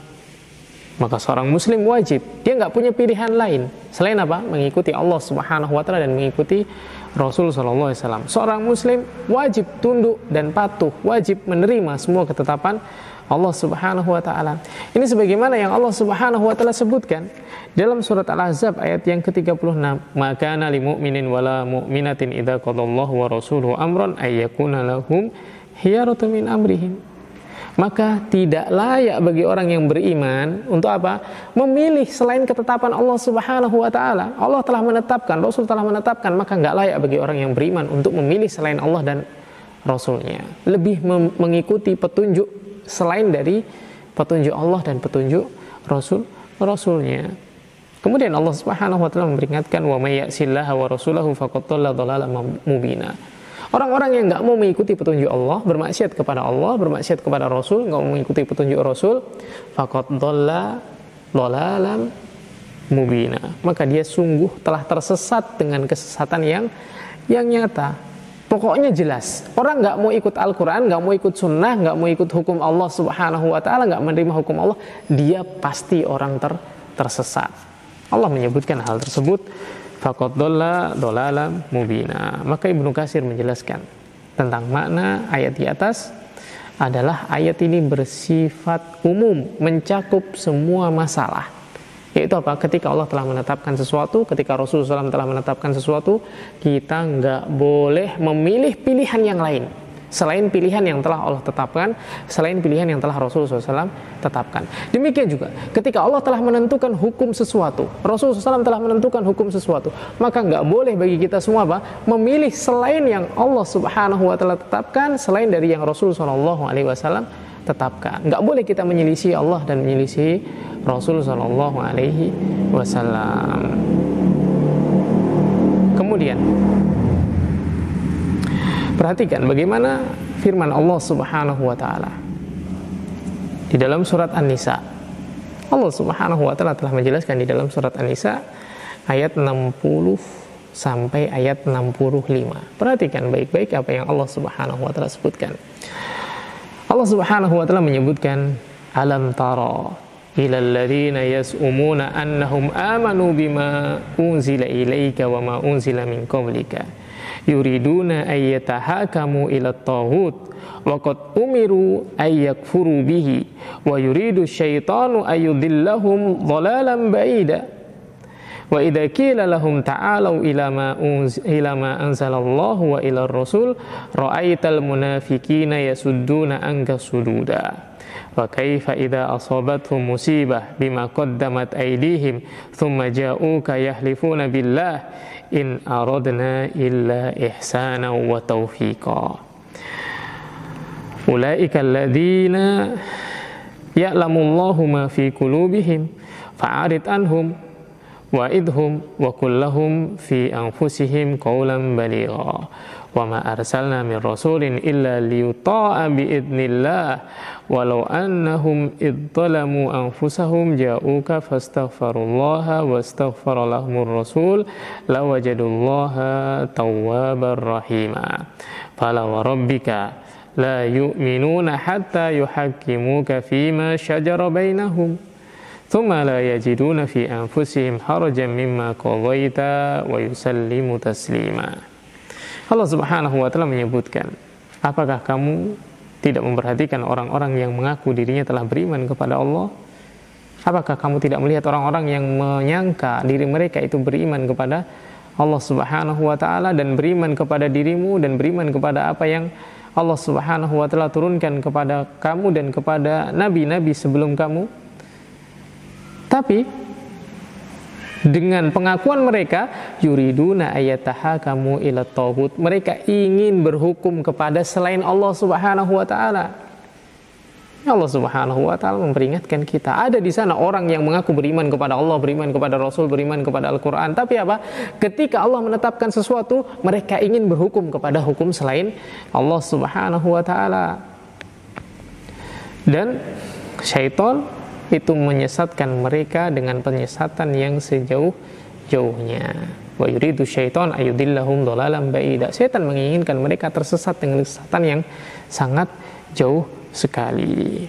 Maka seorang muslim wajib, dia nggak punya pilihan lain selain apa? Mengikuti Allah Subhanahu wa ta'ala dan mengikuti Rasul sallallahu alaihi wasallam. Seorang muslim wajib tunduk dan patuh, wajib menerima semua ketetapan Allah Subhanahu wa ta'ala. Ini sebagaimana yang Allah Subhanahu wa ta'ala sebutkan dalam surat Al-Ahzab ayat yang ke-36, maka kana lil mu'minin wala mu'minatin idza qadallahu wa rasuluhu amran ay yakuna lahum khiyaratu min amrihim. Maka tidak layak bagi orang yang beriman untuk apa? Memilih selain ketetapan Allah Subhanahu wa ta'ala. Allah telah menetapkan, Rasul telah menetapkan, maka enggak layak bagi orang yang beriman untuk memilih selain Allah dan Rasulnya. Lebih mengikuti petunjuk selain dari petunjuk Allah dan petunjuk Rasulnya. Kemudian Allah Subhanahu wa ta'ala memperingatkan, wa may ya'sillaha wa rasulahu faqad dhalla dhalalan mubina. Orang-orang yang enggak mau mengikuti petunjuk Allah, bermaksiat kepada Allah, bermaksiat kepada Rasul, enggak mau mengikuti petunjuk Rasul, faqad dhalla dhalalan mubina. Maka dia sungguh telah tersesat dengan kesesatan yang nyata. Pokoknya jelas. Orang enggak mau ikut Al-Quran, enggak mau ikut sunnah, enggak mau ikut hukum Allah Subhanahu wa ta'ala, enggak menerima hukum Allah, dia pasti orang tersesat. Allah menyebutkan hal tersebut, faqad dhalla dhalalan mubina. Maka Ibnu Katsir menjelaskan tentang makna ayat di atas adalah ayat ini bersifat umum, mencakup semua masalah. Yaitu apa? Ketika Allah telah menetapkan sesuatu, ketika Rasulullah SAW telah menetapkan sesuatu, kita nggak boleh memilih pilihan yang lain selain pilihan yang telah Allah tetapkan, selain pilihan yang telah Rasulullah SAW tetapkan. Demikian juga ketika Allah telah menentukan hukum sesuatu, Rasulullah SAW telah menentukan hukum sesuatu, maka nggak boleh bagi kita semua apa? Memilih selain yang Allah Subhanahu wa ta'ala tetapkan, selain dari yang Rasulullah SAW tetapkan. Nggak boleh kita menyelisih Allah dan menyelisih Rasul sallallahu alaihi wasallam. Kemudian perhatikan bagaimana firman Allah Subhanahu wa taala di dalam surat An-Nisa. Allah Subhanahu wa taala telah menjelaskan di dalam surat An-Nisa ayat 60 sampai ayat 65. Perhatikan baik-baik apa yang Allah Subhanahu wa taala sebutkan. Allah Subhanahu wa taala menyebutkan, alam tara ilal ladzina yas'umuna annahum amanu bima unzila ilaika wa ma unzila min qablika yuriduna ayyatahakamu ila at-taghut wa qad umiru ayyakfuru bihi wa yuridu syaitanu ayyudillahum dhalalan ba'ida wa idza qila lahum ta'alu ila ma anzalallahu wa ila ar-rasul ra'aital munafiqina yasudduna anka sududa wa kaifa idza asabathum musibah bima qaddamat aydihim thumma ja'uka yahlifuna billah in aradna illa ihsana wa taufiqa ulaika alladziina ya'lamullahu ma fi qulubihim fa'arid anhum wa'idhum wa kullahum fi anfusihim qawlan baligha wa ma arsalna min rasulin illa liyuta'a bi'idnillah walau annahum idzalamu anfusahum ja'uka fastaghfirullaha wastaghfara lahumur rasul lawajadullaha tawwabar rahima fala wa rabbika la yu'minuna hatta yuhakkimuka fima shajara bainahum thumma la yajiduna fi anfusihim harajan mimma qadaita wa yusallimu taslima. Allah Subhanahu wa taala menyebutkan, apakah kamu tidak memperhatikan orang-orang yang mengaku dirinya telah beriman kepada Allah? Apakah kamu tidak melihat orang-orang yang menyangka diri mereka itu beriman kepada Allah Subhanahu wa taala dan beriman kepada dirimu dan beriman kepada apa yang Allah Subhanahu wa taala turunkan kepada kamu dan kepada nabi-nabi sebelum kamu? Tapi dengan pengakuan mereka, yuriduna ayyatahakamu ila taghut, mereka ingin berhukum kepada selain Allah Subhanahu wa taala. Allah Subhanahu wa taala memperingatkan kita, ada di sana orang yang mengaku beriman kepada Allah, beriman kepada Rasul, beriman kepada Al-Qur'an, tapi apa? Ketika Allah menetapkan sesuatu, mereka ingin berhukum kepada hukum selain Allah Subhanahu wa taala. Dan syaitan itu menyesatkan mereka dengan penyesatan yang sejauh-jauhnya. Wa yuridu syaitan ayudillahum dhalalan ba'ida. Syaitan menginginkan mereka tersesat dengan kesesatan yang sangat jauh sekali.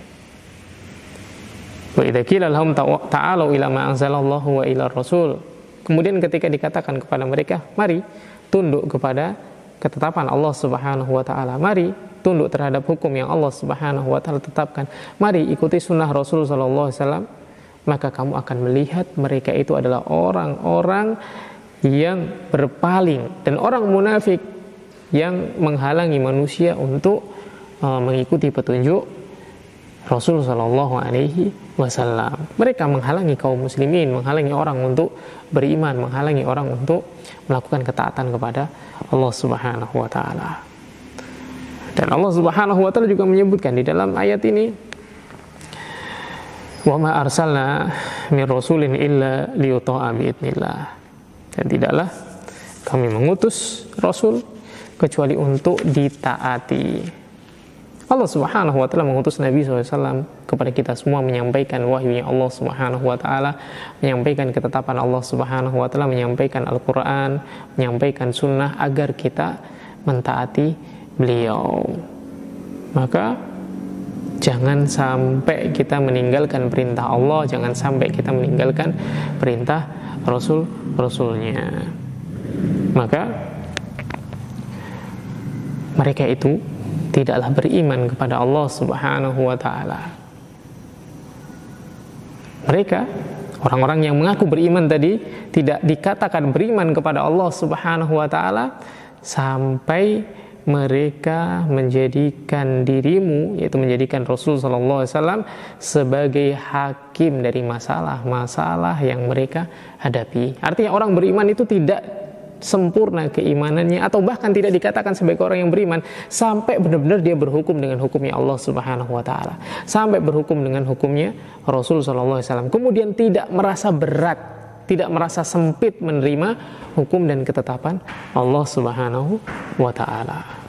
Wa idza qila lahum ta'alu ila ma anzalallahu wa ila rasul. Kemudian ketika dikatakan kepada mereka, mari tunduk kepada ketetapan Allah Subhanahu wa taala. Mari tunduk terhadap hukum yang Allah Subhanahu wa taala tetapkan. Mari ikuti sunnah Rasul sallallahu alaihi wasallam. Maka kamu akan melihat mereka itu adalah orang-orang yang berpaling dan orang munafik yang menghalangi manusia untuk mengikuti petunjuk Rasul sallallahu alaihi wasallam. Mereka menghalangi kaum muslimin, menghalangi orang untuk beriman, menghalangi orang untuk melakukan ketaatan kepada Allah Subhanahu wa taala. Dan Allah Subhanahu wa taala juga menyebutkan di dalam ayat ini, wa ma arsalna min rasulin illa liyuta'a bi'idznillah. Dan tidaklah kami mengutus rasul kecuali untuk ditaati. Allah Subhanahu wa taala mengutus Nabi SAW kepada kita semua, menyampaikan wahyunya Allah Subhanahu wa taala, menyampaikan ketetapan Allah Subhanahu wa taala, menyampaikan Al-Qur'an, menyampaikan sunnah agar kita mentaati beliau. Maka jangan sampai kita meninggalkan perintah Allah, jangan sampai kita meninggalkan perintah Rasul-Rasulnya. Maka mereka itu tidaklah beriman kepada Allah Subhanahu wa ta'ala. Mereka, orang-orang yang mengaku beriman tadi, tidak dikatakan beriman kepada Allah Subhanahu wa ta'ala sampai mereka menjadikan dirimu, yaitu menjadikan Rasul sallallahu alaihi wasallam sebagai hakim dari masalah-masalah yang mereka hadapi. Artinya orang beriman itu tidak sempurna keimanannya, atau bahkan tidak dikatakan sebagai orang yang beriman sampai benar-benar dia berhukum dengan hukumnya Allah Subhanahu wa taala, sampai berhukum dengan hukumnya Rasul sallallahu alaihi wasallam, kemudian tidak merasa berat, tidak merasa sempit menerima hukum dan ketetapan Allah Subhanahu wa taala.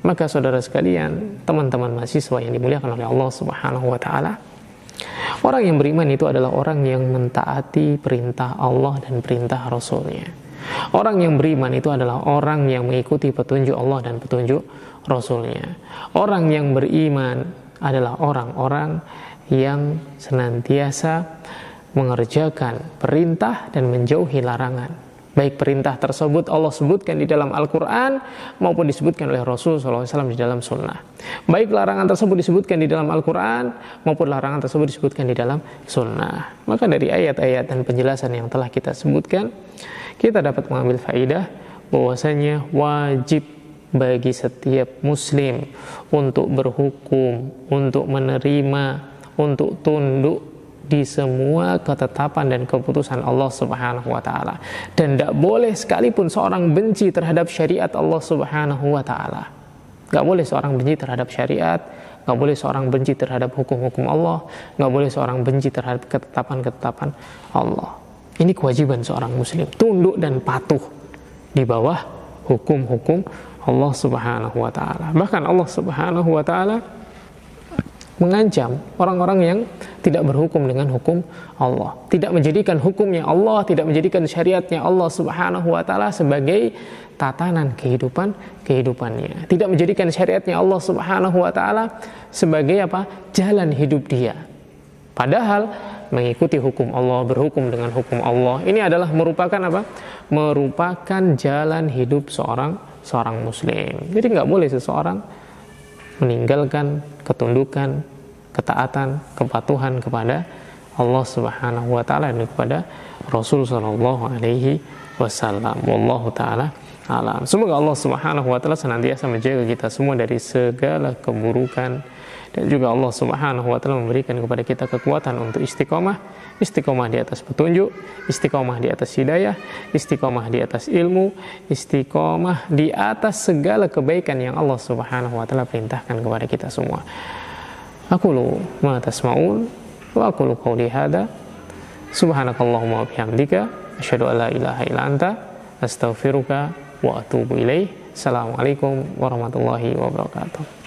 Maka saudara sekalian, teman-teman mahasiswa yang dimuliakan oleh Allah Subhanahu wa taala, orang yang beriman itu adalah orang yang mentaati perintah Allah dan perintah Rasulnya. Orang yang beriman itu adalah orang yang mengikuti petunjuk Allah dan petunjuk Rasulnya. Orang yang beriman adalah orang-orang yang senantiasa mengerjakan perintah dan menjauhi larangan. Baik perintah tersebut Allah sebutkan di dalam Al-Quran maupun disebutkan oleh Rasulullah SAW di dalam sunnah. Baik larangan tersebut disebutkan di dalam Al-Quran maupun larangan tersebut disebutkan di dalam sunnah. Maka dari ayat-ayat dan penjelasan yang telah kita sebutkan, kita dapat mengambil faidah bahwasanya wajib bagi setiap muslim untuk berhukum, untuk menerima, untuk tunduk di semua ketetapan dan keputusan Allah Subhanahu wa taala. Dan tidak boleh sekalipun seorang benci terhadap syariat Allah Subhanahu wa taala. Enggak boleh seorang benci terhadap syariat, enggak boleh seorang benci terhadap hukum-hukum Allah, enggak boleh seorang benci terhadap ketetapan-ketetapan Allah. Ini kewajiban seorang muslim, tunduk dan patuh di bawah hukum-hukum Allah Subhanahu wa taala. Bahkan Allah Subhanahu wa taala mengancam orang-orang yang tidak berhukum dengan hukum Allah, tidak menjadikan hukumnya Allah, tidak menjadikan syariatnya Allah Subhanahu wa taala sebagai tatanan kehidupannya, tidak menjadikan syariatnya Allah Subhanahu wa taala sebagai jalan hidup dia. Padahal mengikuti hukum Allah, berhukum dengan hukum Allah, ini adalah merupakan merupakan jalan hidup seorang muslim. Jadi nggak boleh seseorang meninggalkan ketundukan, ketaatan, kepatuhan kepada Allah Subhanahu wa taala dan kepada Rasul sallallahu alaihi wasallam. Wallahu taala alam. Semoga Allah Subhanahu wa taala senantiasa menjaga kita semua dari segala keburukan, dan juga Allah Subhanahu wa taala memberikan kepada kita kekuatan untuk istiqomah di atas petunjuk, istiqomah di atas hidayah, istiqomah di atas ilmu, istiqomah di atas segala kebaikan yang Allah Subhanahu wa taala perintahkan kepada kita semua. Aqulu ma tasma'un wa aqulu qawli hadza subhanakallahumma wa bihamdika asyhadu an la ilaha illa anta astaghfiruka wa atubu ilaik. Assalamualaikum warahmatullahi wabarakatuh.